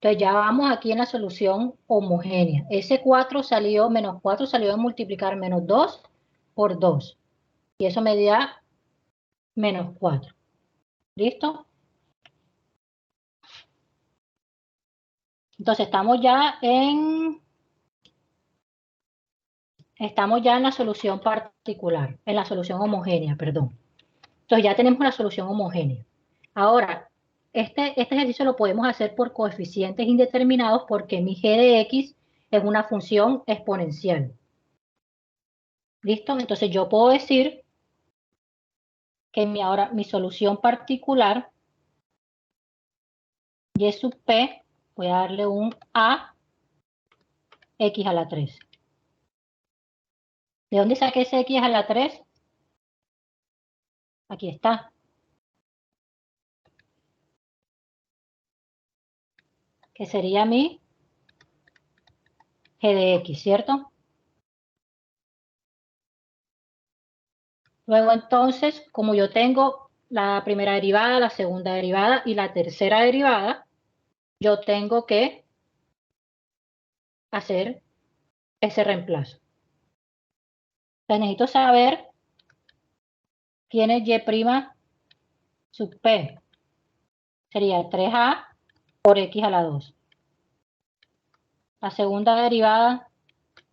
Entonces ya vamos aquí en la solución homogénea. Ese 4 salió, menos 4 salió de multiplicar menos 2 por 2. Y eso me da menos 4. ¿Listo? Entonces estamos ya en la solución particular, en la solución homogénea, perdón. Entonces ya tenemos la solución homogénea. Ahora, este ejercicio lo podemos hacer por coeficientes indeterminados porque mi g de x es una función exponencial. ¿Listo? Entonces yo puedo decir que ahora mi solución particular, y sub p, voy a darle un a x a la 3. ¿De dónde saqué ese x a la 3? Aquí está. Que sería mi g de x, ¿cierto? Luego entonces, como yo tengo la primera derivada, la segunda derivada y la tercera derivada, yo tengo que hacer ese reemplazo. Entonces necesito saber quién es y' sub p. Sería 3a por x a la 2. La segunda derivada,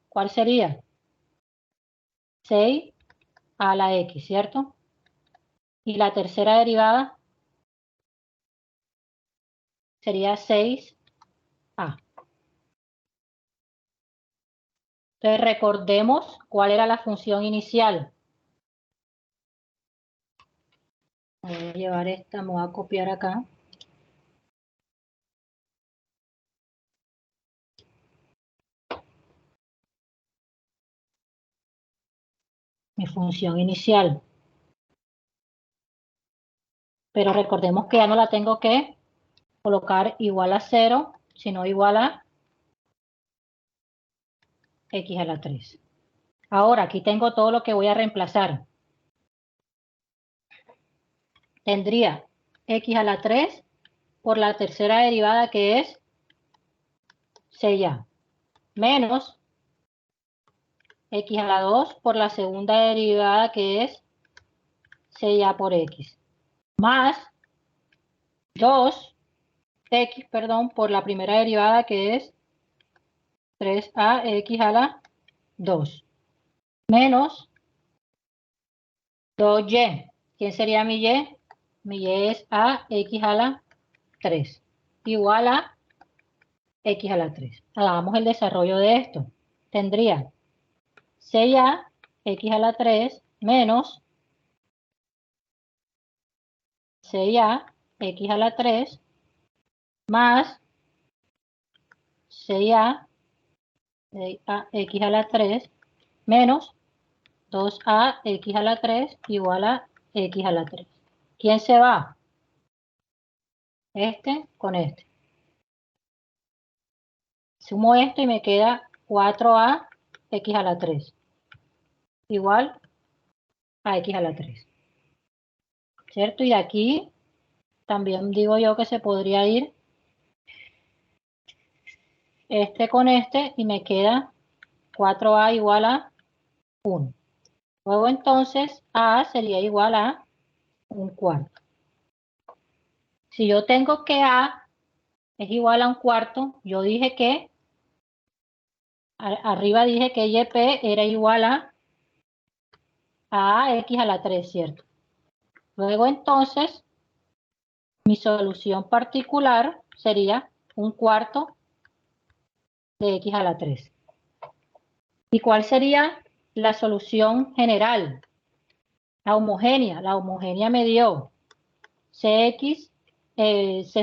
¿cuál sería? 6 a la x, ¿cierto? Y la tercera derivada sería 6a. Entonces recordemos cuál era la función inicial. Voy a llevar esta, me voy a copiar acá. Mi función inicial. Pero recordemos que ya no la tengo que colocar igual a 0, sino igual a x a la 3. Ahora, aquí tengo todo lo que voy a reemplazar. Tendría x a la 3 por la tercera derivada, que es 6a, menos x a la 2 por la segunda derivada, que es 6a por x, más 2x, perdón, por la primera derivada, que es 3a x a la 2, menos 2y. ¿Quién sería mi y? Mi y es a x a la 3, igual a x a la 3. Hagamos el desarrollo de esto. Tendría 6a x a la 3 menos 6a x a la 3 más 6a x a la 3 menos 2a x a la 3 igual a x a la 3. ¿Quién se va? Este con este. Sumo esto y me queda 4a x a la 3 igual a x a la 3. ¿Cierto? Y de aquí también digo yo que se podría ir este con este y me queda 4a igual a 1. Luego entonces a sería igual a 1/4. Si yo tengo que a es igual a 1/4, yo dije que, arriba dije que yp era igual a x a la 3, ¿cierto? Luego entonces, mi solución particular sería 1/4 de x a la 3. ¿Y cuál sería la solución general? La homogénea. La homogénea me dio c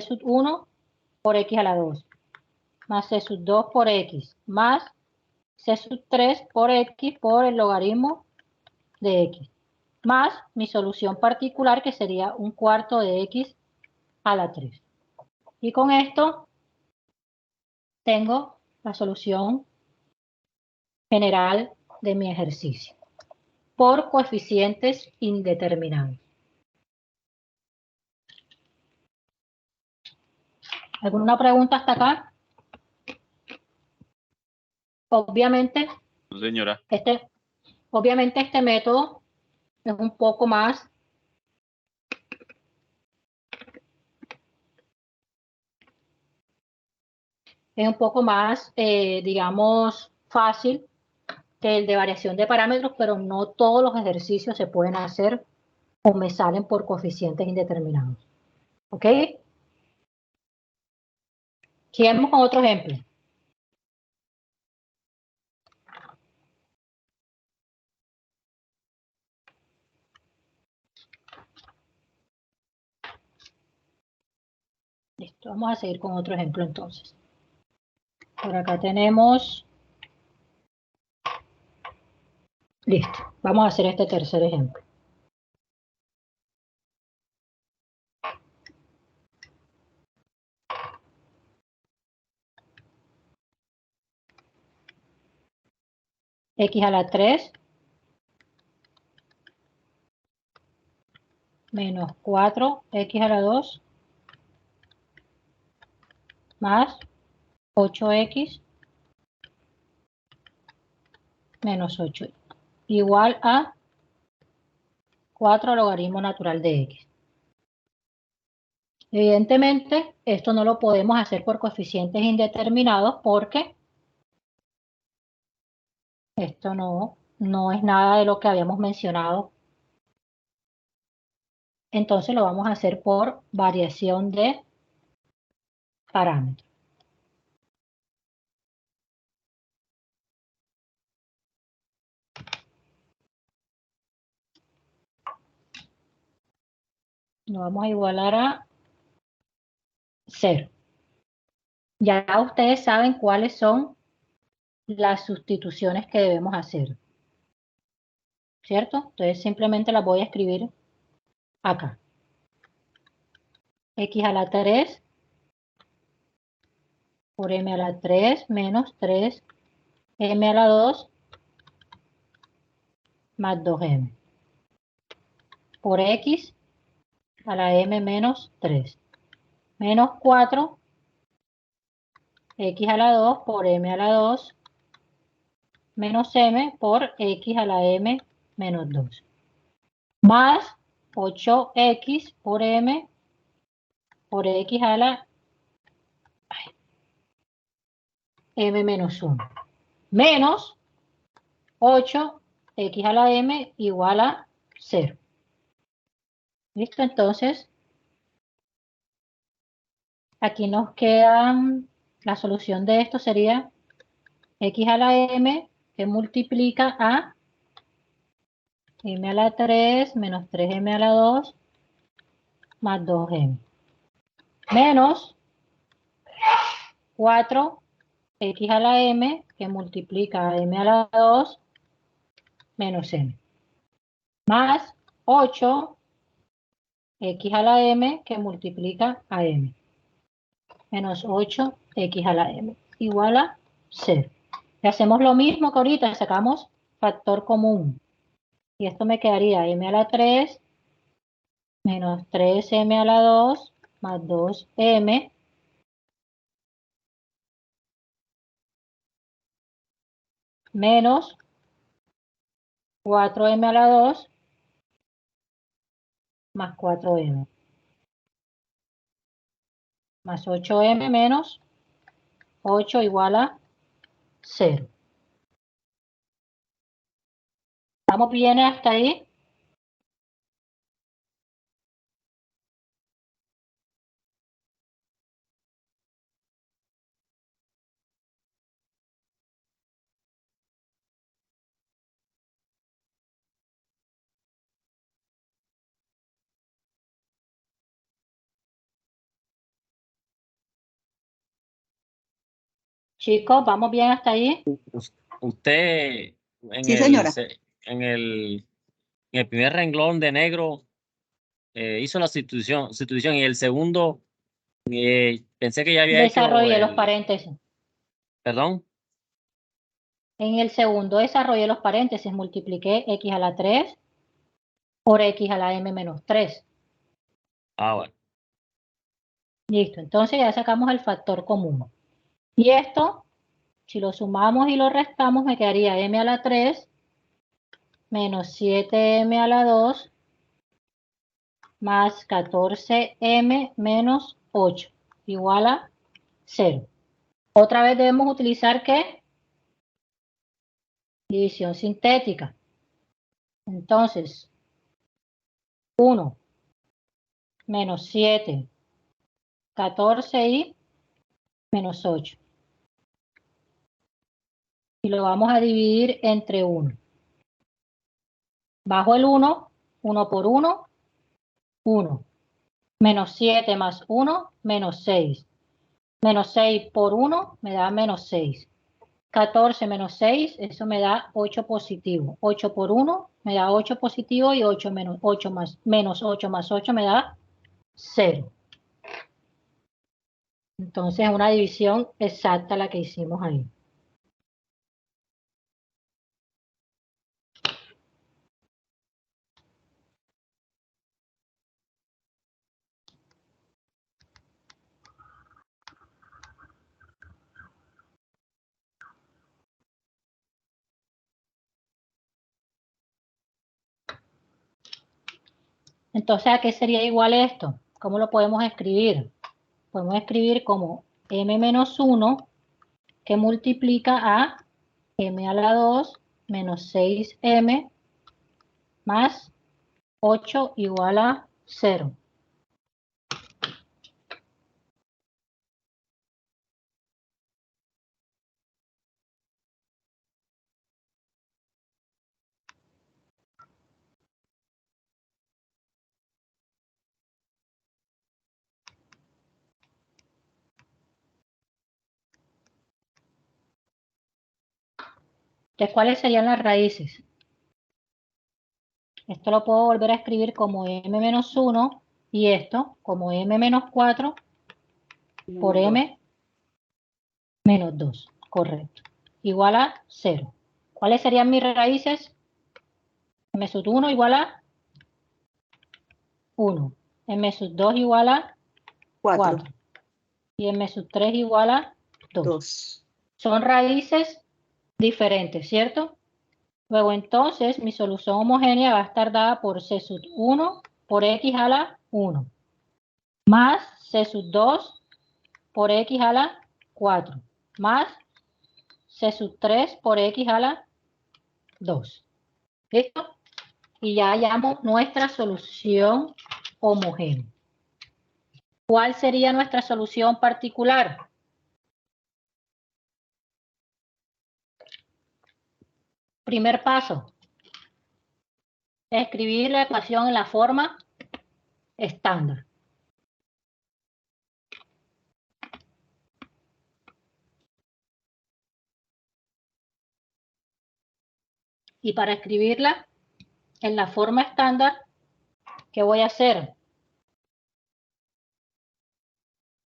sub 1 por x a la 2, más c sub 2 por x, más c sub 3 por x por el logaritmo de x, más mi solución particular, que sería 1/4 de x a la 3. Y con esto tengo la solución general de mi ejercicio por coeficientes indeterminados. ¿Alguna pregunta hasta acá? Obviamente, No, señora. Obviamente este método es un poco más digamos, fácil que el de variación de parámetros, pero no todos los ejercicios se pueden hacer o me salen por coeficientes indeterminados. ¿Ok? Sigamos con otro ejemplo. Vamos a seguir con otro ejemplo entonces. Por acá tenemos... Listo. Vamos a hacer este tercer ejemplo. X a la 3 menos 4x a la 2 más 8x menos 8 igual a 4 logaritmo natural de x. Evidentemente, esto no lo podemos hacer por coeficientes indeterminados porque esto no es nada de lo que habíamos mencionado. Entonces lo vamos a hacer por variación de parámetros. Lo vamos a igualar a 0. Ya ustedes saben cuáles son las sustituciones que debemos hacer, ¿cierto? Entonces simplemente las voy a escribir acá. X a la 3 por m a la 3 menos 3 m a la 2 más 2m por x a la m menos 3 menos 4 x a la 2 por m a la 2 menos m por x a la m menos 2 más 8x por m por x a la m menos 1 menos 8x a la m igual a 0. ¿Listo? Entonces, aquí nos queda la solución de esto sería x a la m que multiplica a m a la 3 menos 3m a la 2 más 2m menos 4x a la m que multiplica a m a la 2 menos m más 8x a la m que multiplica a m menos 8x a la m igual a 0. Y hacemos lo mismo que ahorita, sacamos factor común. Y esto me quedaría m a la 3 menos 3m a la 2 más 2m menos 4m a la 2 más 4m más 8m menos 8 igual a 0. ¿Estamos bien hasta ahí? Chicos, ¿vamos bien hasta ahí? Usted en Sí, señora. en el primer renglón de negro hizo la sustitución y el segundo pensé que ya había hecho Desarrollé los paréntesis. ¿Perdón? En el segundo desarrollé los paréntesis, multipliqué x a la 3 por x a la m menos 3. Ah, bueno. Listo, entonces ya sacamos el factor común. Y esto, si lo sumamos y lo restamos, me quedaría m a la 3 menos 7m a la 2 más 14m menos 8 igual a 0. Otra vez debemos utilizar ¿qué? División sintética. Entonces, 1 menos 7, 14 y menos 8. Y lo vamos a dividir entre 1. Bajo el 1, 1 por 1, 1. Menos 7 más 1, menos 6. Menos 6 por 1 me da menos 6. 14 menos 6, eso me da 8 positivo. 8 por 1 me da 8 positivo y 8 menos 8 menos 8 más 8 me da 0. Entonces es una división exacta la que hicimos ahí. Entonces, ¿a qué sería igual esto? ¿Cómo lo podemos escribir? Podemos escribir como m menos 1 que multiplica a m a la 2 menos 6m más 8 igual a 0. Entonces, ¿cuáles serían las raíces? Esto lo puedo volver a escribir como m menos 1 y esto como m menos 4 por m menos 2. Correcto. Igual a 0. ¿Cuáles serían mis raíces? M sub 1 igual a 1. M sub 2 igual a 4. Y M sub 3 igual a 2. Son raíces diferentes, ¿cierto? Luego entonces mi solución homogénea va a estar dada por C sub 1 por X a la 1. Más C sub 2 por X a la 4. Más C sub 3 por X a la 2. ¿Listo? Y ya hallamos nuestra solución homogénea. ¿Cuál sería nuestra solución particular? Primer paso. Escribir la ecuación en la forma estándar. Y para escribirla en la forma estándar, ¿qué voy a hacer?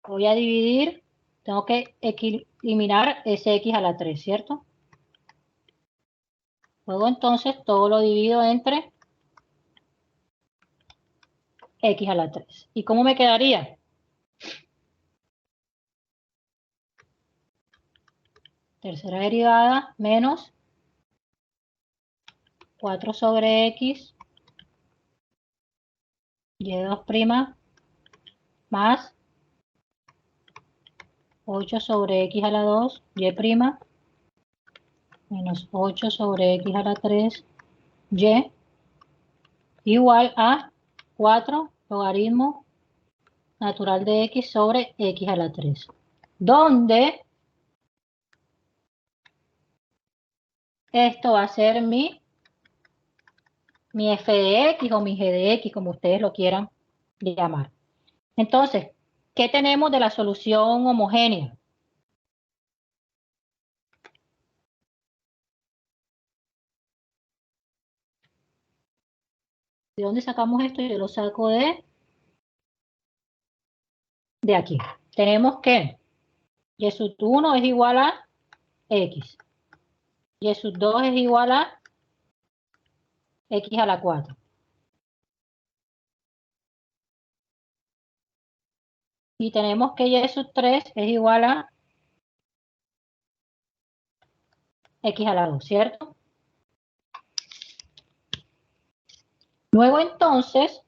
Voy a dividir, tengo que eliminar ese x a la 3, ¿cierto? Luego entonces todo lo divido entre x a la 3. ¿Y cómo me quedaría? Tercera derivada menos 4 sobre x y2' más 8 sobre x a la 2 y' menos 8 sobre x a la 3 y igual a 4 logaritmo natural de x sobre x a la 3. Donde esto va a ser mi f de x o mi g de x, como ustedes lo quieran llamar. Entonces, ¿qué tenemos de la solución homogénea? ¿De dónde sacamos esto? Yo lo saco de aquí. Tenemos que y sub 1 es igual a x. Y sub 2 es igual a x a la 4. Y tenemos que y sub 3 es igual a x a la 2, ¿cierto? Luego entonces,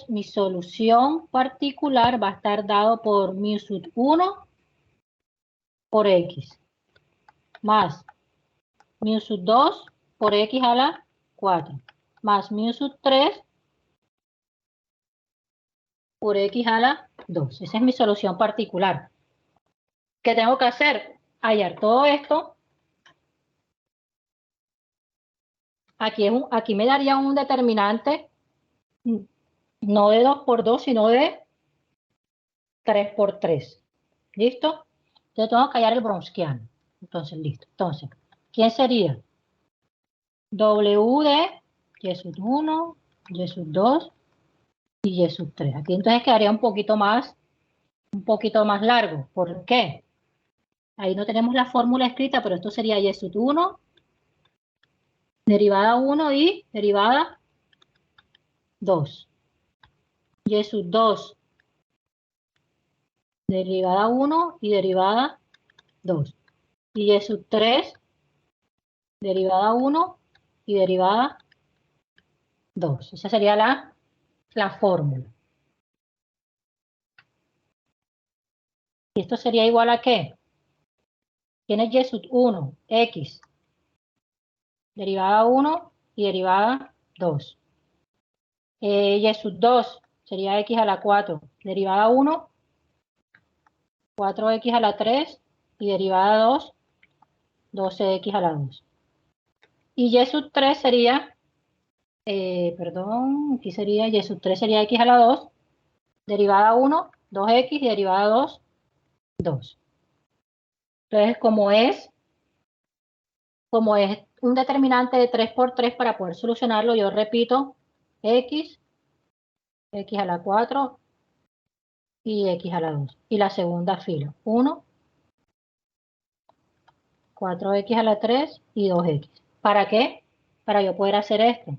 mi solución particular va a estar dado por mu sub 1 por x, más mu sub 2 por x a la 4, más mu sub 3 por x a la 2. Esa es mi solución particular. ¿Qué tengo que hacer? Hallar todo esto. Aquí me daría un determinante No de 2 por 2, sino de 3 por 3. ¿Listo? Entonces tengo que hallar el Browskiano. Entonces, listo. Entonces, ¿quién sería? W de Y sub 1, Y sub 2 y Y sub 3. Aquí entonces quedaría un poquito más largo. ¿Por qué? Ahí no tenemos la fórmula escrita, pero esto sería Y sub 1, derivada 1 y derivada 2. Y sub 2, derivada 1 y derivada 2. Y Y sub 3, derivada 1 y derivada 2. Esa sería la fórmula. ¿Y esto sería igual a qué? Tienes Y sub 1, X, derivada 1 y derivada 2. Y sub 2 sería X a la 4, derivada 1, 4X a la 3 y derivada 2, 12X a la 2. Y Y sub 3 sería, aquí sería Y sub 3 sería X a la 2, derivada 1, 2X y derivada 2, 2. Entonces, como es un determinante de 3 por 3, para poder solucionarlo, yo repito X a la 4 y X a la 2. Y la segunda fila, 1, 4X a la 3 y 2X. ¿Para qué? Para yo poder hacer esto.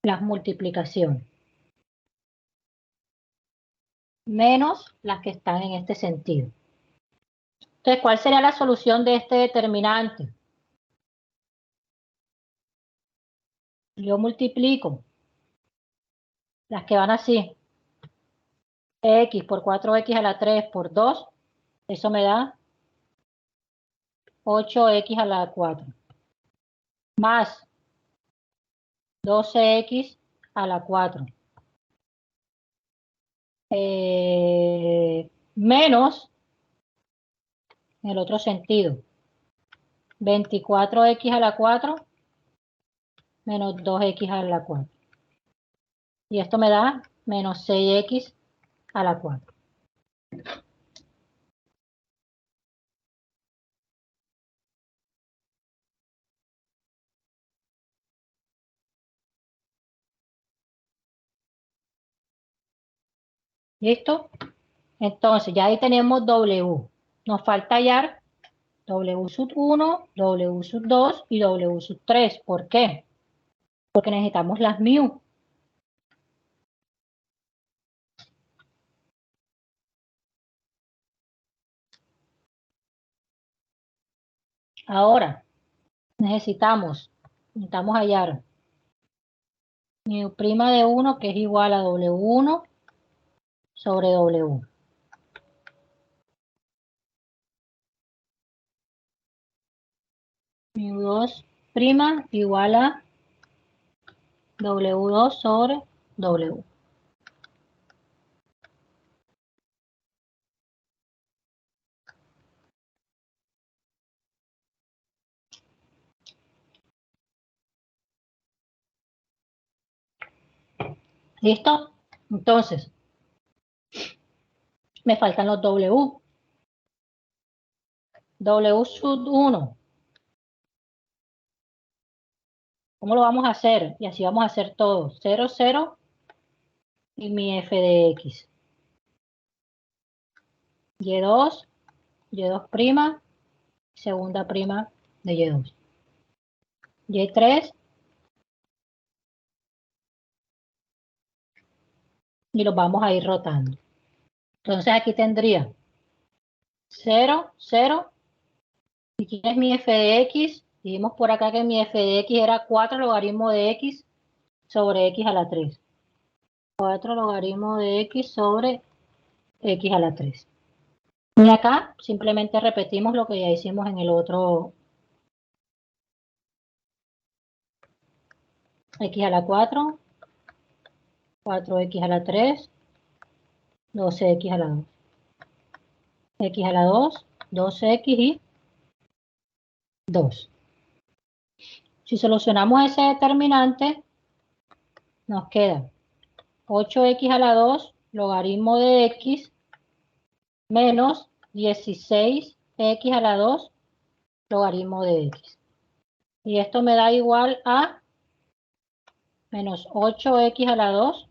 Las multiplicaciones. Menos las que están en este sentido. Entonces, ¿cuál sería la solución de este determinante? Yo multiplico las que van así. X por 4X a la 3 por 2. Eso me da 8X a la 4. Más 12X a la 4. Menos, en el otro sentido, 24X a la 4 menos 2X a la 4. Y esto me da menos 6X a la 4. ¿Listo? Entonces, ya ahí tenemos W. Nos falta hallar W sub 1, W sub 2 y W sub 3. ¿Por qué? Porque necesitamos las mu. Ahora, necesitamos hallar mu prima de 1, que es igual a W1 sobre W. Mu 2 prima igual a W2 sobre W. ¿Listo? Entonces, me faltan los W. W sub 1. ¿Cómo lo vamos a hacer? Y así vamos a hacer todo. 0, 0 y mi f de x. Y2 prima, segunda prima de Y2. Y3 y los vamos a ir rotando. Entonces aquí tendría 0, 0. ¿Y quién es mi f de x? Dijimos por acá que mi f de x era 4 logaritmo de x sobre x a la 3. 4 logaritmo de x sobre x a la 3. Y acá simplemente repetimos lo que ya hicimos en el otro. X a la 4, 4x a la 3, 12x a la 2. X a la 2, 12x y 2. Si solucionamos ese determinante, nos queda 8x a la 2 logaritmo de x menos 16x a la 2 logaritmo de x. Y esto me da igual a menos 8x a la 2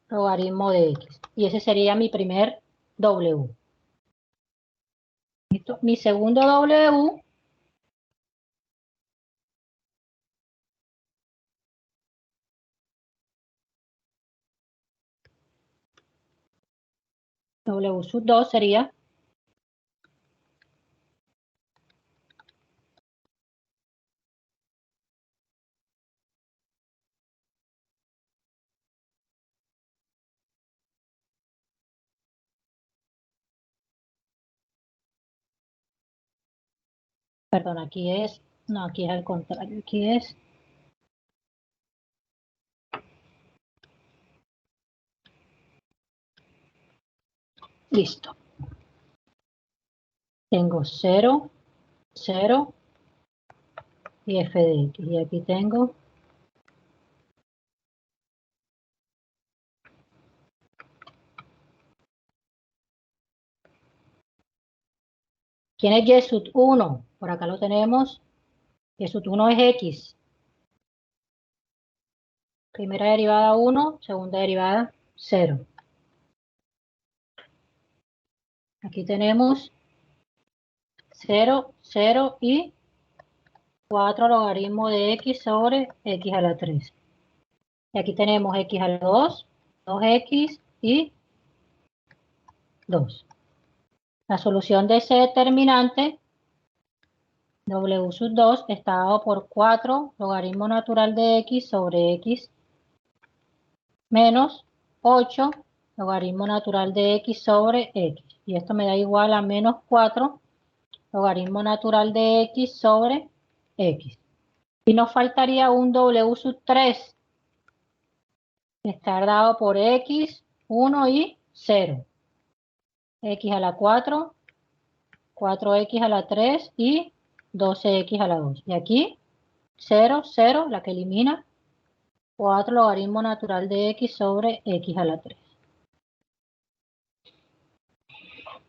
logaritmo de x. Y ese sería mi primer W. ¿Listo? Mi segundo W W sub 2 sería perdón, aquí es, no, aquí es al contrario, aquí es listo. Tengo 0, 0 y f de x. Y aquí tengo ¿quién es y sub 1? Por acá lo tenemos. Y sub 1 es x. Primera derivada 1, segunda derivada 0. Aquí tenemos 0, 0 y 4 logaritmo de x sobre x a la 3. Y aquí tenemos x a la 2, 2x y 2. La solución de ese determinante, W sub 2, está dado por 4 logaritmo natural de x sobre x menos 8 logaritmo natural de x sobre x. Y esto me da igual a menos 4 logaritmo natural de x sobre x. Y nos faltaría un W sub 3, que está dado por x, 1 y 0. X a la 4, 4x a la 3 y 12x a la 2. Y aquí 0, 0, la que elimina, 4 logaritmo natural de x sobre x a la 3.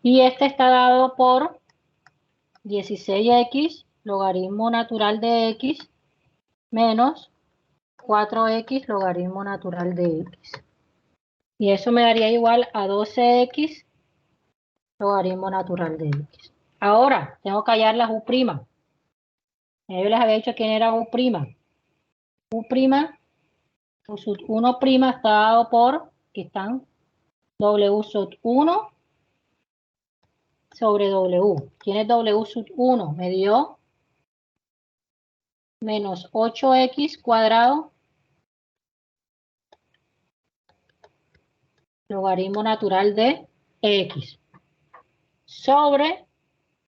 Y este está dado por 16x logaritmo natural de x menos 4x logaritmo natural de x. Y eso me daría igual a 12x logaritmo natural de x. Ahora, tengo que hallar la U'. Yo les había dicho quién era U'. U sub 1' está dado por, aquí están, W sub 1 sobre W. ¿Quién es W sub 1? Me dio menos 8x cuadrado logaritmo natural de x sobre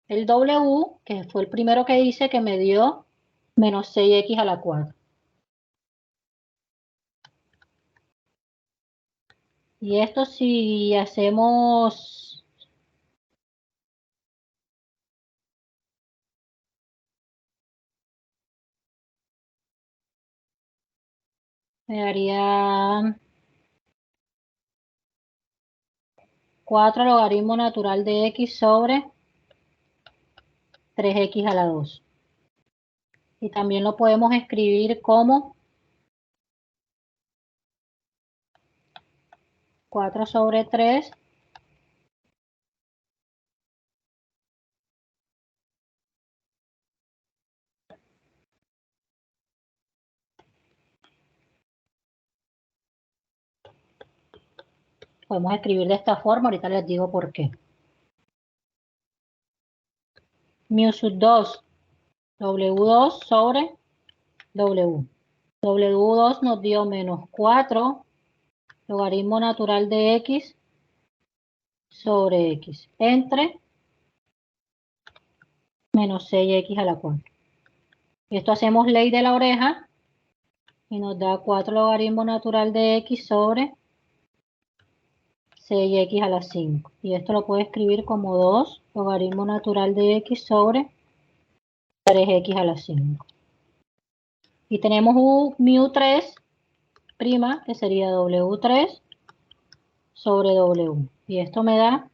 el W, que fue el primero que hice, que me dio menos 6x a la 4. Y esto si hacemos me daría 4 logaritmo natural de x sobre 3x a la 2. Y también lo podemos escribir como 4 sobre 3 podemos escribir de esta forma, ahorita les digo por qué. Mu sub 2, W2 sobre W. W2 nos dio menos 4 logaritmo natural de x sobre x entre menos 6x a la 4. Y esto hacemos ley de la oreja y nos da 4 logaritmo natural de x sobre 6x a la 5. Y esto lo puedo escribir como 2 logaritmo natural de x sobre 3x a la 5. Y tenemos un mu3 prima, que sería W3 sobre W. Y esto me da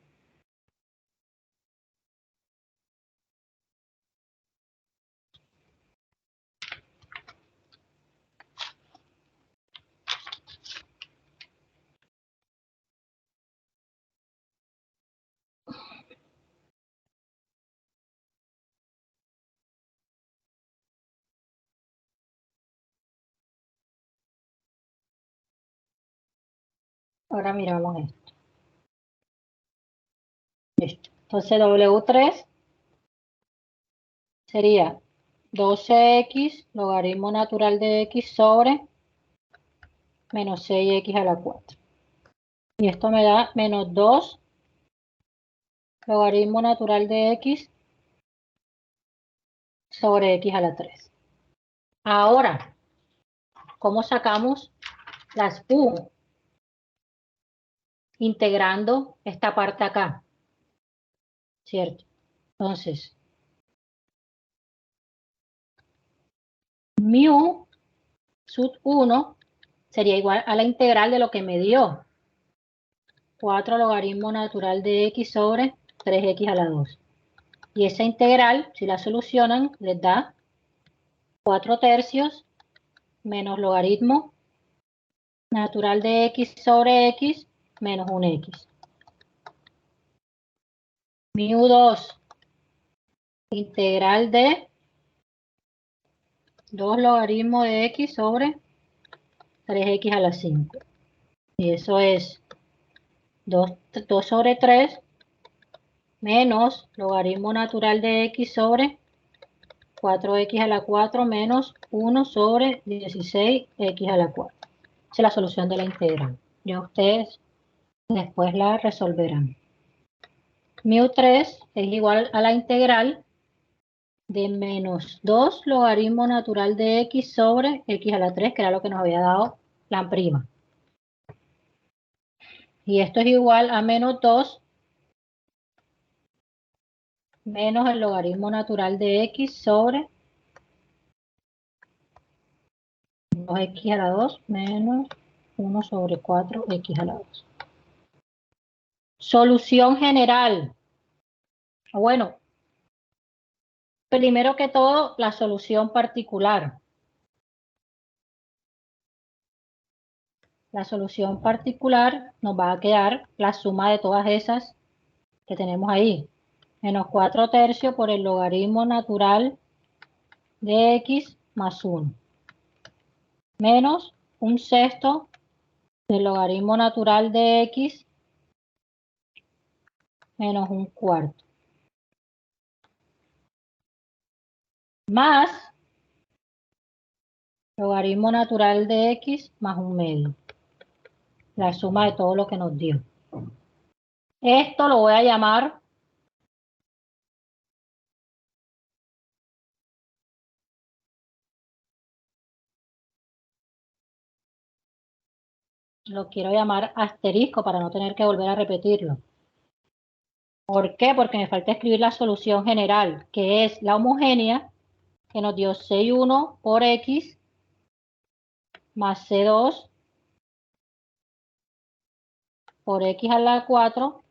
ahora miramos esto. Listo. Entonces W3 sería 12x logaritmo natural de x sobre menos 6x a la 4. Y esto me da menos 2 logaritmo natural de x sobre x a la 3. Ahora, ¿cómo sacamos las u? Integrando esta parte acá, ¿cierto? Entonces, mu sub 1 sería igual a la integral de lo que me dio. 4 logaritmo natural de x sobre 3x a la 2. Y esa integral, si la solucionan, les da 4 tercios menos logaritmo natural de x sobre x menos 1x. Mu 2, integral de 2 logaritmo de x sobre 3x a la 5. Y eso es 2 sobre 3 menos logaritmo natural de x sobre 4x a la 4 menos 1 sobre 16x a la 4. Esa es la solución de la integral. Ya ustedes después la resolverán. Mu3 es igual a la integral de menos 2 logaritmo natural de x sobre x a la 3, que era lo que nos había dado la prima. Y esto es igual a menos 2 menos el logaritmo natural de x sobre 2x a la 2 menos 1 sobre 4x a la 2. Solución general. Bueno, primero que todo, la solución particular. La solución particular nos va a quedar la suma de todas esas que tenemos ahí. Menos 4 tercios por el logaritmo natural de x más 1. Menos 1/6 del logaritmo natural de x menos 1/4. Más logaritmo natural de x más 1/2. La suma de todo lo que nos dio. Esto lo voy a llamar asterisco para no tener que volver a repetirlo. ¿Por qué? Porque me falta escribir la solución general, que es la homogénea, que nos dio C1 por x más C2 por x a la 4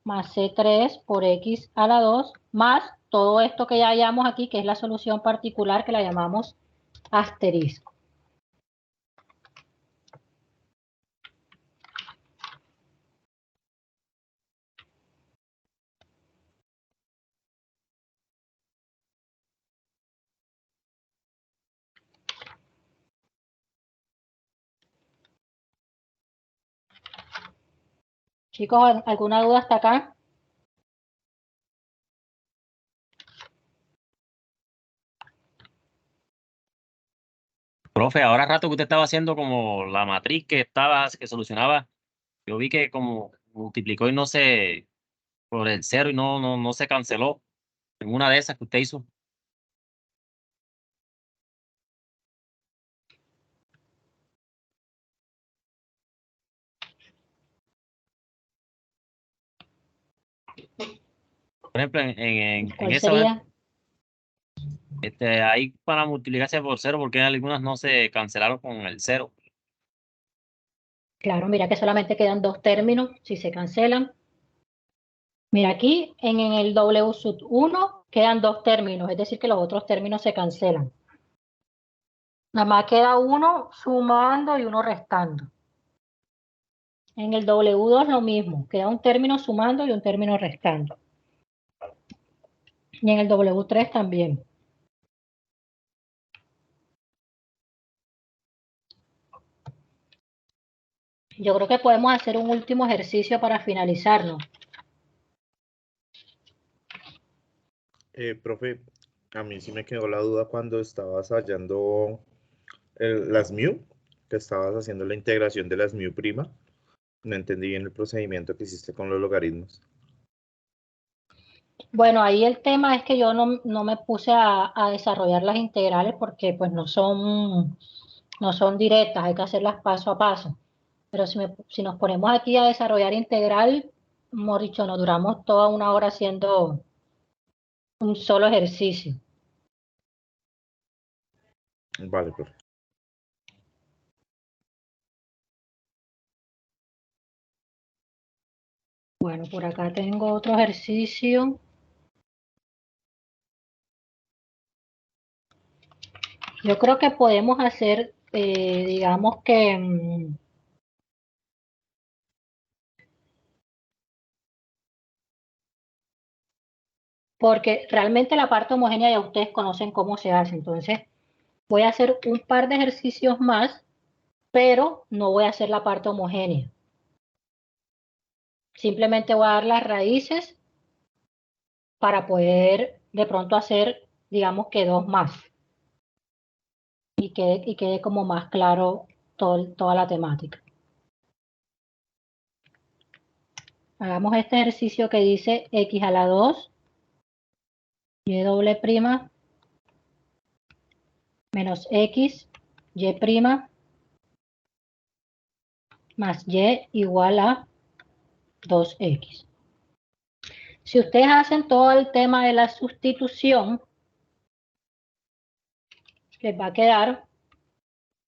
más C3 por x a la 2 más todo esto que ya hallamos aquí, que es la solución particular que la llamamos asterisco. Chicos, ¿alguna duda hasta acá? Profe, ahora rato que usted estaba haciendo como la matriz que solucionaba, yo vi que como multiplicó y no se, por el 0 y no se canceló en una de esas que usted hizo. Por ejemplo, en ¿Cuál esa, sería? Ahí para multiplicarse por 0, porque algunas no se cancelaron con el 0. Claro, mira que solamente quedan 2 términos si se cancelan. Mira aquí en el W sub 1 quedan 2 términos, es decir que los otros términos se cancelan. Nada más queda uno sumando y uno restando. En el W2 lo mismo, queda un término sumando y un término restando. Y en el W3 también. Yo creo que podemos hacer un último ejercicio para finalizarlo. Profe, a mí sí me quedó la duda cuando estabas hallando las mu, que estabas haciendo la integración de las mu prima. No entendí bien el procedimiento que hiciste con los logaritmos. Bueno, ahí el tema es que yo no me puse a desarrollar las integrales porque pues no son directas, hay que hacerlas paso a paso. Pero si nos ponemos aquí a desarrollar integral, hemos dicho, nos duramos toda una hora haciendo un solo ejercicio. Vale, profe. Bueno, por acá tengo otro ejercicio. Yo creo que podemos hacer, digamos que... porque realmente la parte homogénea ya ustedes conocen cómo se hace. Entonces, voy a hacer un par de ejercicios más, pero no voy a hacer la parte homogénea. Simplemente voy a dar las raíces para poder de pronto hacer, digamos que 2 más. Y quede como más claro toda la temática. Hagamos este ejercicio que dice x a la 2, y doble prima, menos x, y prima, más y igual a 2x. Si ustedes hacen todo el tema de la sustitución, les va a quedar,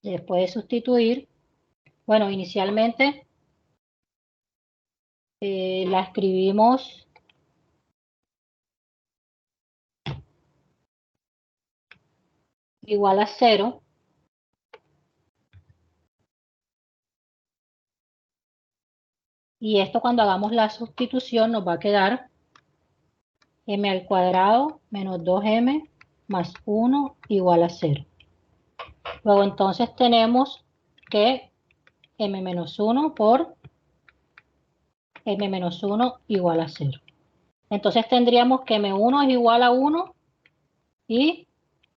después de sustituir, bueno, inicialmente la escribimos igual a 0. Y esto cuando hagamos la sustitución nos va a quedar m al cuadrado menos 2m más 1 igual a 0. Luego entonces tenemos que m menos 1 por m menos 1 igual a 0. Entonces tendríamos que m1 es igual a 1 y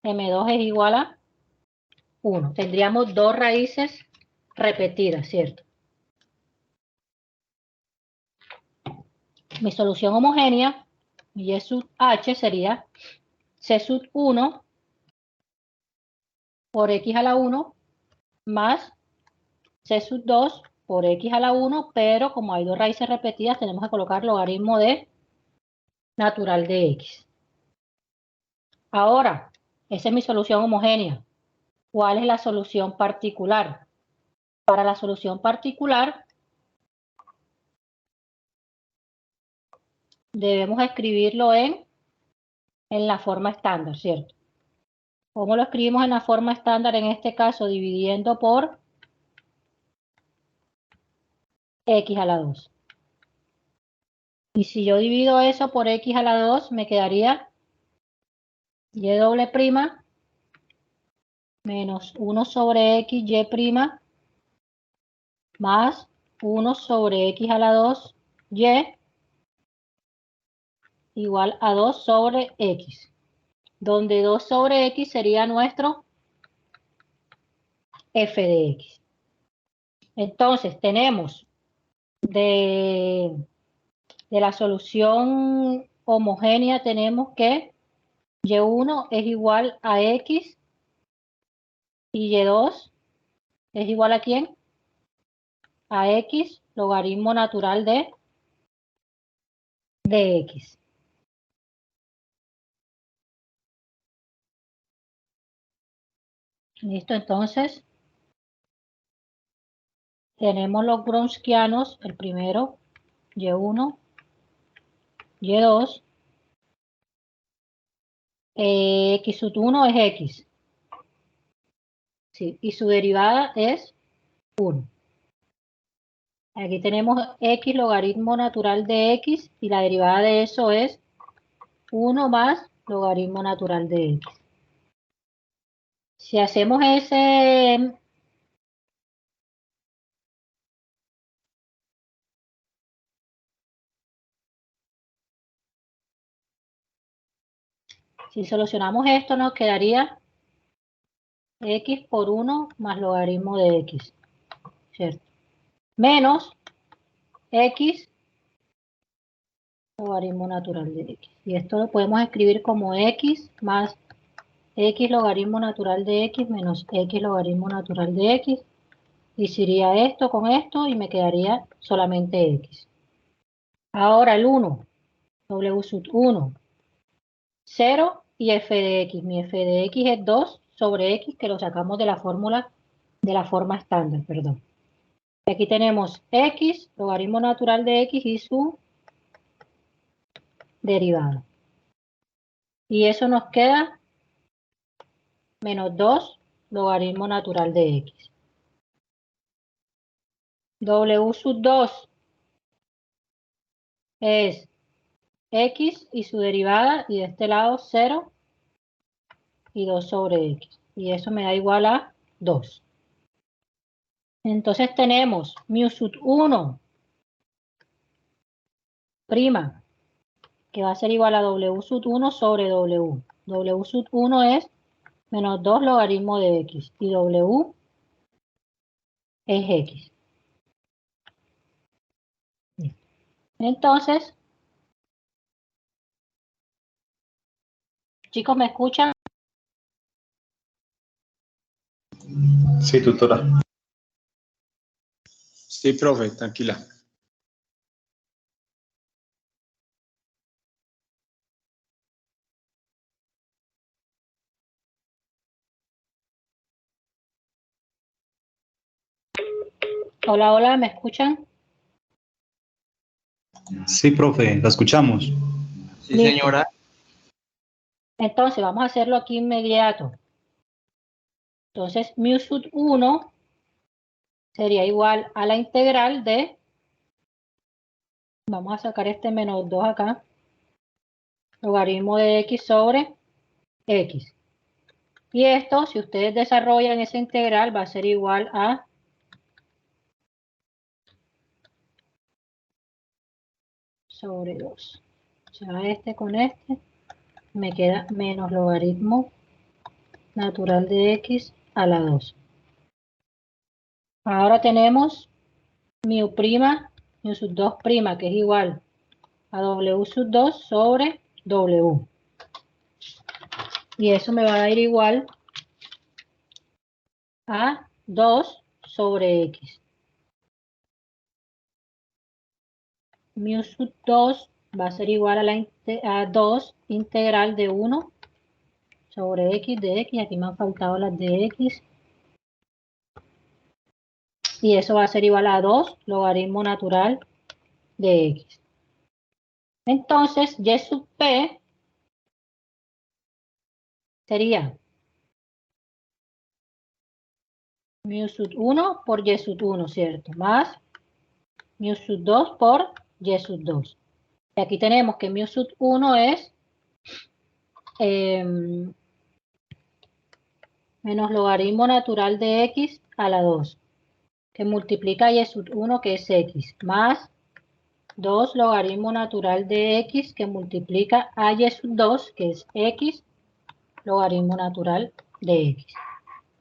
m2 es igual a 1. Tendríamos 2 raíces repetidas, ¿cierto? Mi solución homogénea, y sub h sería c sub 1 por x a la 1 más c sub 2 por x a la 1, pero como hay 2 raíces repetidas, tenemos que colocar logaritmo de natural de x. Ahora, esa es mi solución homogénea. ¿Cuál es la solución particular? Para la solución particular, debemos escribirlo en la forma estándar, ¿cierto? ¿Cómo lo escribimos en la forma estándar? En este caso, dividiendo por x a la 2. Y si yo divido eso por x a la 2, me quedaría y doble prima menos 1 sobre x y prima más 1 sobre x a la 2 y igual a 2 sobre x, donde 2 sobre x sería nuestro f de x. Entonces tenemos de la solución homogénea tenemos que y1 es igual a x y y2 es igual a ¿quién? A x logaritmo natural de x. Listo, entonces tenemos los Wronskianos, el primero, Y1, Y2, X sub 1 es X, sí, y su derivada es 1. Aquí tenemos X logaritmo natural de X y la derivada de eso es 1 más logaritmo natural de X. Si hacemos si solucionamos esto, nos quedaría X por 1 más logaritmo de X, ¿cierto? Menos X logaritmo natural de X. Y esto lo podemos escribir como X más X logaritmo natural de X menos X logaritmo natural de X. Y sería esto con esto y me quedaría solamente X. Ahora el 1, W sub 1, 0 y f de X. Mi f de X es 2 sobre X, que lo sacamos de la fórmula, de la forma estándar, perdón. Aquí tenemos X, logaritmo natural de X y su derivada. Y eso nos queda menos 2 logaritmo natural de X. W sub 2 es X y su derivada, y de este lado 0 y 2 sobre X. Y eso me da igual a 2. Entonces tenemos mu sub 1 prima, que va a ser igual a W sub 1 sobre W. W sub 1 es menos 2 logaritmo de X y W es X. Entonces, chicos, ¿me escuchan? Sí, tutora. Sí, profe, tranquila. Hola, hola, ¿me escuchan? Sí, profe, la escuchamos. Sí, señora. Entonces, vamos a hacerlo aquí inmediato. Entonces, mu sub 1 sería igual a la integral de, vamos a sacar este menos 2 acá, logaritmo de X sobre X. Y esto, si ustedes desarrollan esa integral, va a ser igual a sobre 2. O sea, este con este me queda menos logaritmo natural de X a la 2. Ahora tenemos mu prima, mu sub 2 prima, que es igual a W sub 2 sobre W. Y eso me va a dar igual a 2 sobre X. Mu sub 2 va a ser igual a 2 integral de 1 sobre X de X. Aquí me han faltado las de X. Y eso va a ser igual a 2 logaritmo natural de X. Entonces, Y sub P sería mu sub 1 por Y sub 1, ¿cierto? Más mu sub 2 por Y sub 2. Y aquí tenemos que mu sub 1 es menos logaritmo natural de X a la 2, que multiplica Y sub 1, que es X, más 2 logaritmo natural de X, que multiplica a Y sub 2, que es X, logaritmo natural de X.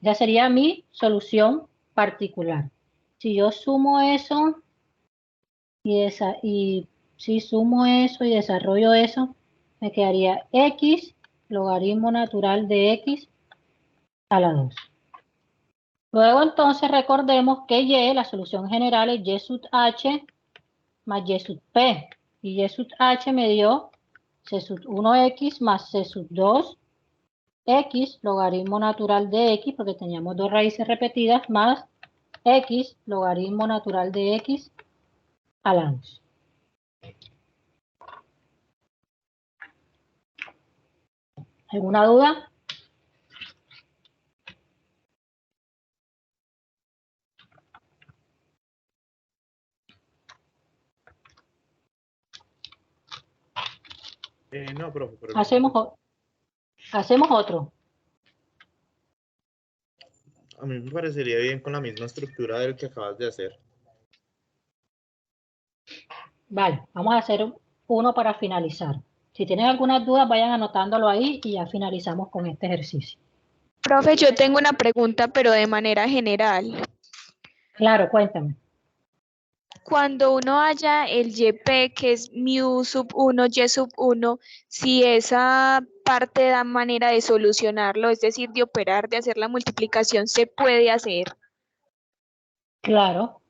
Ya sería mi solución particular. Si yo sumo eso y si sumo eso y desarrollo eso, me quedaría X logaritmo natural de X a la 2. Luego entonces recordemos que Y, la solución general es Y sub H más Y sub P. Y Y sub H me dio C sub 1X más C sub 2 x logaritmo natural de x, porque teníamos dos raíces repetidas, más x logaritmo natural de x a la 2. ¿Alguna duda? No, profe, pero Hacemos otro. a mí me parecería bien con la misma estructura del que acabas de hacer. Vale, vamos a hacer uno para finalizar. Si tienen algunas dudas, vayan anotándolo ahí y ya finalizamos con este ejercicio. Profe, yo tengo una pregunta, pero de manera general. Claro, cuéntame. Cuando uno haya el YP, que es mu sub 1, y sub 1, si esa parte da manera de solucionarlo, es decir, de operar, de hacer la multiplicación, ¿se puede hacer? Claro,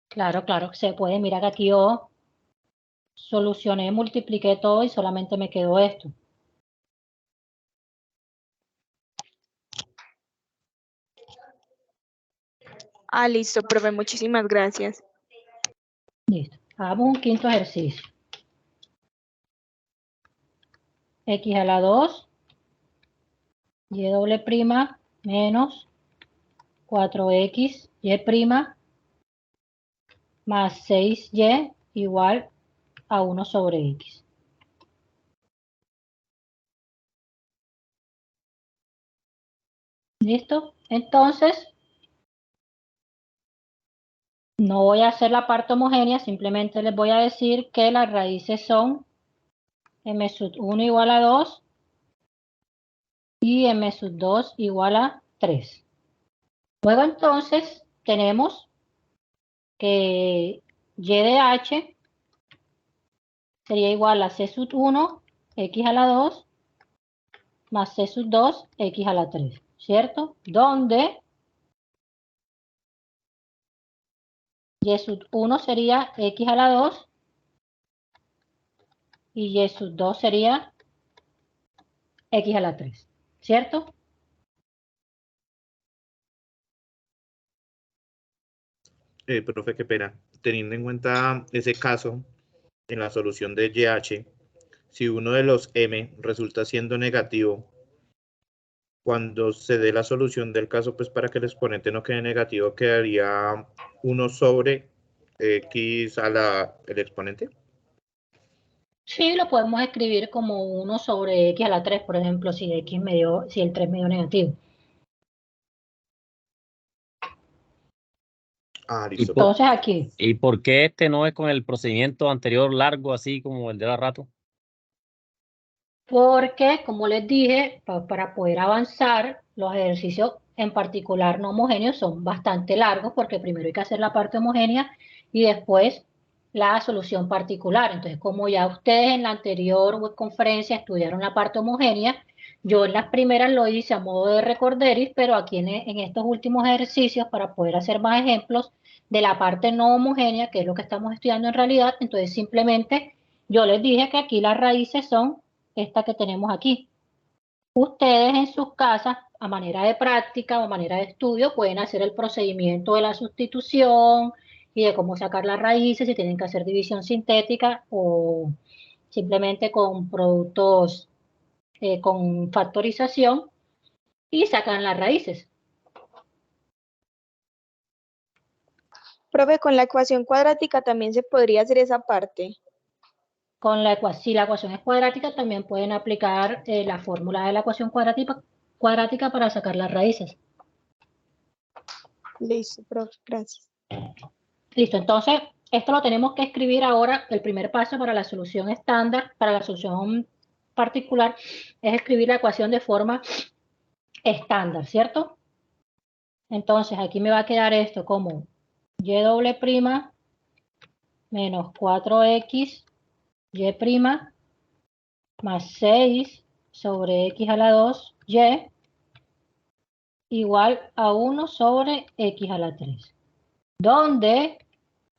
claro, se puede. Mira que aquí yo solucioné, multipliqué todo y solamente me quedó esto. Ah, listo, profe, muchísimas gracias. Listo. Hagamos un quinto ejercicio. X a la 2, y doble prima menos 4x, y prima más 6y igual a 1 sobre x. ¿Listo? Entonces, no voy a hacer la parte homogénea, simplemente les voy a decir que las raíces son m sub 1 igual a 2 y m sub 2 igual a 3. Luego entonces tenemos que y de h sería igual a c sub 1, x a la 2, más c sub 2, x a la 3, ¿cierto? Donde y sub 1 sería x a la 2 y y sub 2 sería x a la 3, ¿cierto? Profe, qué pena. Teniendo en cuenta ese caso, en la solución de YH, si uno de los m resulta siendo negativo, cuando se dé la solución del caso, pues para que el exponente no quede negativo, quedaría 1 sobre x a el exponente. Sí, lo podemos escribir como 1 sobre x a la 3, por ejemplo, si el 3 me dio negativo. Ah, listo. Entonces aquí. ¿Y por qué este no es con el procedimiento anterior largo, así como el de la rato? Porque, como les dije, para poder avanzar, los ejercicios en particular no homogéneos son bastante largos, porque primero hay que hacer la parte homogénea y después la solución particular. Entonces, como ya ustedes en la anterior conferencia estudiaron la parte homogénea, yo en las primeras lo hice a modo de recorderis, pero aquí en estos últimos ejercicios, para poder hacer más ejemplos de la parte no homogénea, que es lo que estamos estudiando en realidad, entonces simplemente yo les dije que aquí las raíces son esta que tenemos aquí. Ustedes en sus casas, a manera de práctica o a manera de estudio, pueden hacer el procedimiento de la sustitución y de cómo sacar las raíces, si tienen que hacer división sintética o simplemente con productos con factorización y sacan las raíces. Profe, con la ecuación cuadrática también se podría hacer esa parte. Si la ecuación es cuadrática, también pueden aplicar la fórmula de la ecuación cuadrática para sacar las raíces. Listo, profe, gracias. Listo, entonces esto lo tenemos que escribir ahora. El primer paso para la solución estándar, para la solución particular, es escribir la ecuación de forma estándar, ¿cierto? Entonces aquí me va a quedar esto como y doble prima menos 4x y prima más 6 sobre x a la 2 y igual a 1 sobre x a la 3, donde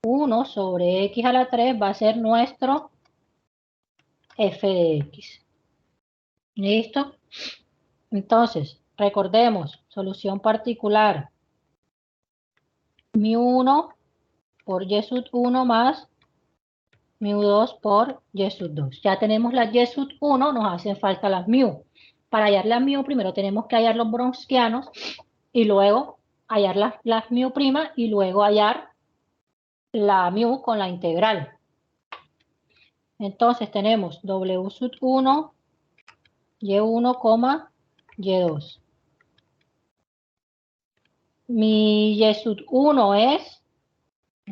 1 sobre x a la 3 va a ser nuestro f de x. ¿Listo? Entonces, recordemos, solución particular. mu1 por y sub 1 más mu2 por y sub 2. Ya tenemos las y sub 1, nos hacen falta las mu. Para hallar las mu, primero tenemos que hallar los brownianos y luego hallar las mu prima y luego hallar la mu con la integral. Entonces tenemos w sub 1, y1, y2. Mi y sub 1 es,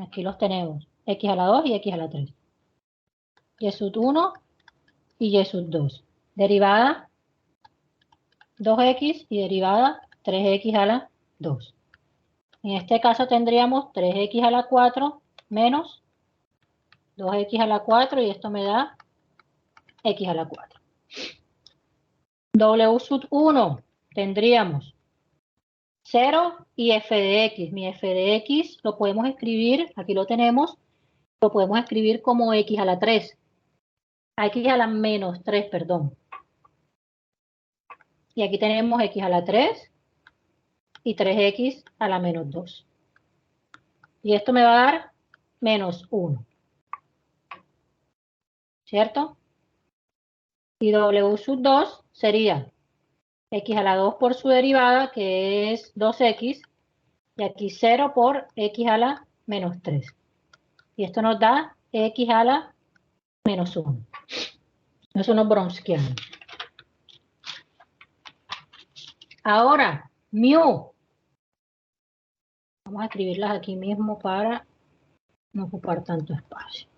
aquí los tenemos, x a la 2 y x a la 3. Y sub 1 y y sub 2. Derivada 2x y derivada 3x a la 2. En este caso tendríamos 3x a la 4 menos 2x a la 4 y esto me da x a la 4. W sub 1 tendríamos 0 y f de x. Mi f de x lo podemos escribir, aquí lo tenemos, lo podemos escribir como x a la 3. A x a la menos 3, perdón. Y aquí tenemos x a la 3 y 3x a la menos 2. Y esto me va a dar menos 1. ¿Cierto? Y w sub 2 sería x a la 2 por su derivada, que es 2x, y aquí 0 por x a la menos 3. Y esto nos da x a la menos 1. Eso nos brownianos. Ahora, mu. Vamos a escribirlas aquí mismo para no ocupar tanto espacio.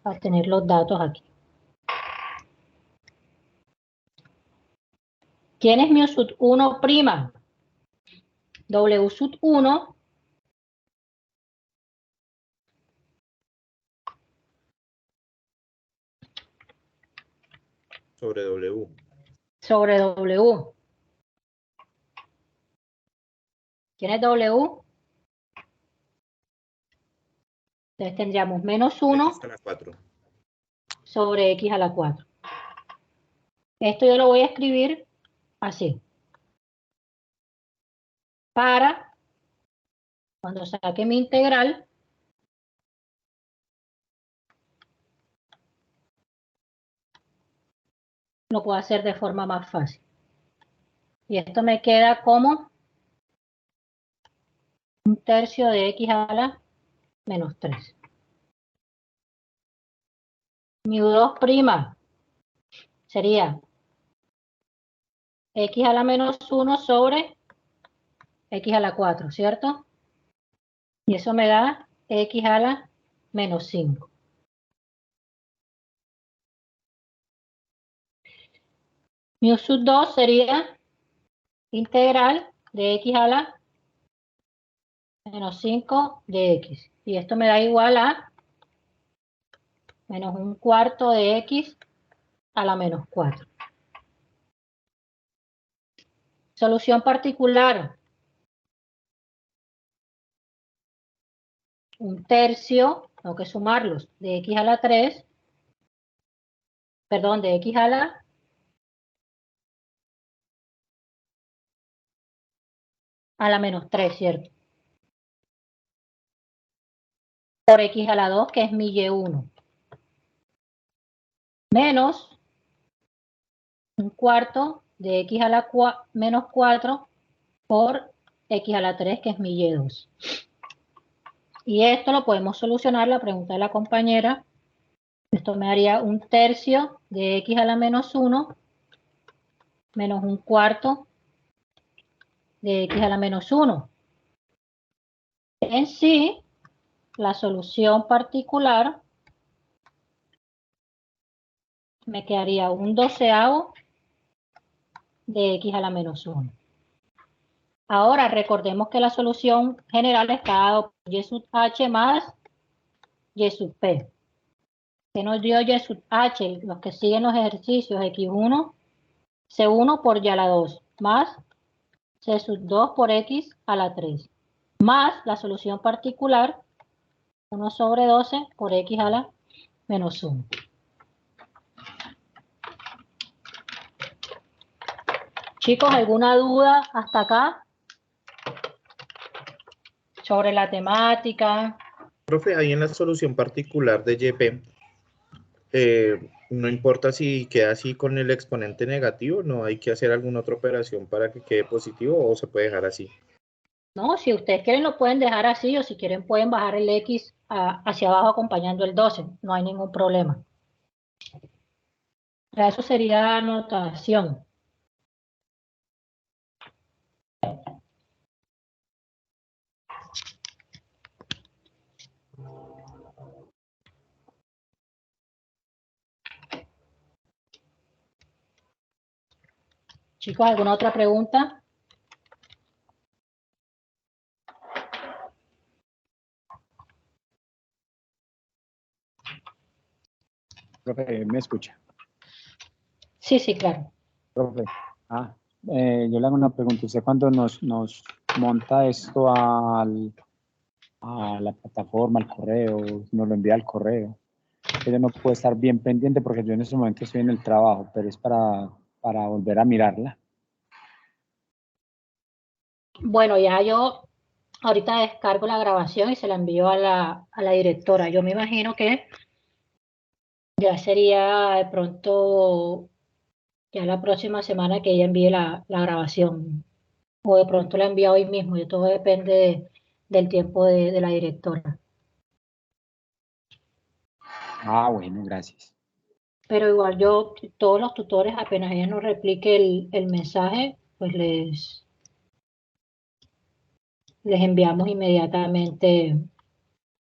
Para tener los datos aquí. ¿Quién es mu sub 1 prima? W sub 1 sobre W. Sobre W. ¿Quién es W? Entonces tendríamos menos 1 X a la 4. sobre X a la 4. Esto yo lo voy a escribir así. Para, cuando saque mi integral, lo puedo hacer de forma más fácil. Y esto me queda como 1/3 de X a la menos 3. mu2 prima sería X a la menos 1 sobre X a la 4, ¿cierto? Y eso me da X a la menos 5. Mu sub 2 sería integral de X a la menos 5 de X. Y esto me da igual a menos 1/4 de X a la menos 4. Solución particular. 1/3, tengo que sumarlos, de X a la 3, perdón, de X a la menos 3, ¿cierto? Por X a la 2, que es mi Y1. Menos 1/4 de X a la menos 4 por X a la 3, que es mi Y2. Y esto lo podemos solucionar, la pregunta de la compañera. Esto me daría 1/3 de X a la menos 1 menos 1/4 de X a la menos 1. En sí, la solución particular me quedaría 1/12 de X a la menos 1. Ahora recordemos que la solución general está dada por Y sub H más Y sub P. Que nos dio Y sub H, los que siguen los ejercicios, X1, C1 por Y a la 2, más C sub 2 por X a la 3, más la solución particular, 1 sobre 12 por X a la menos 1. Chicos, ¿alguna duda hasta acá sobre la temática? Profe, ahí en la solución particular de YP, no importa si queda así con el exponente negativo, no hay que hacer alguna otra operación para que quede positivo o se puede dejar así. No, si ustedes quieren lo pueden dejar así o si quieren pueden bajar el X hacia abajo acompañando el 12, no hay ningún problema. Eso sería anotación. Chicos, ¿alguna otra pregunta? Profe, ¿me escucha? Sí, sí, claro. Profe, yo le hago una pregunta. ¿Usted cuando nos monta esto a la plataforma, al correo, nos lo envía al correo? Yo no puedo estar bien pendiente porque yo en ese momento estoy en el trabajo, pero es para volver a mirarla. Bueno, ya yo ahorita descargo la grabación y se la envío a la directora. Yo me imagino que ya sería de pronto ya la próxima semana que ella envíe la grabación. O de pronto la envía hoy mismo. Y todo depende del tiempo de la directora. Bueno, gracias. Pero igual yo, todos los tutores, apenas ella nos replique el mensaje, pues les enviamos inmediatamente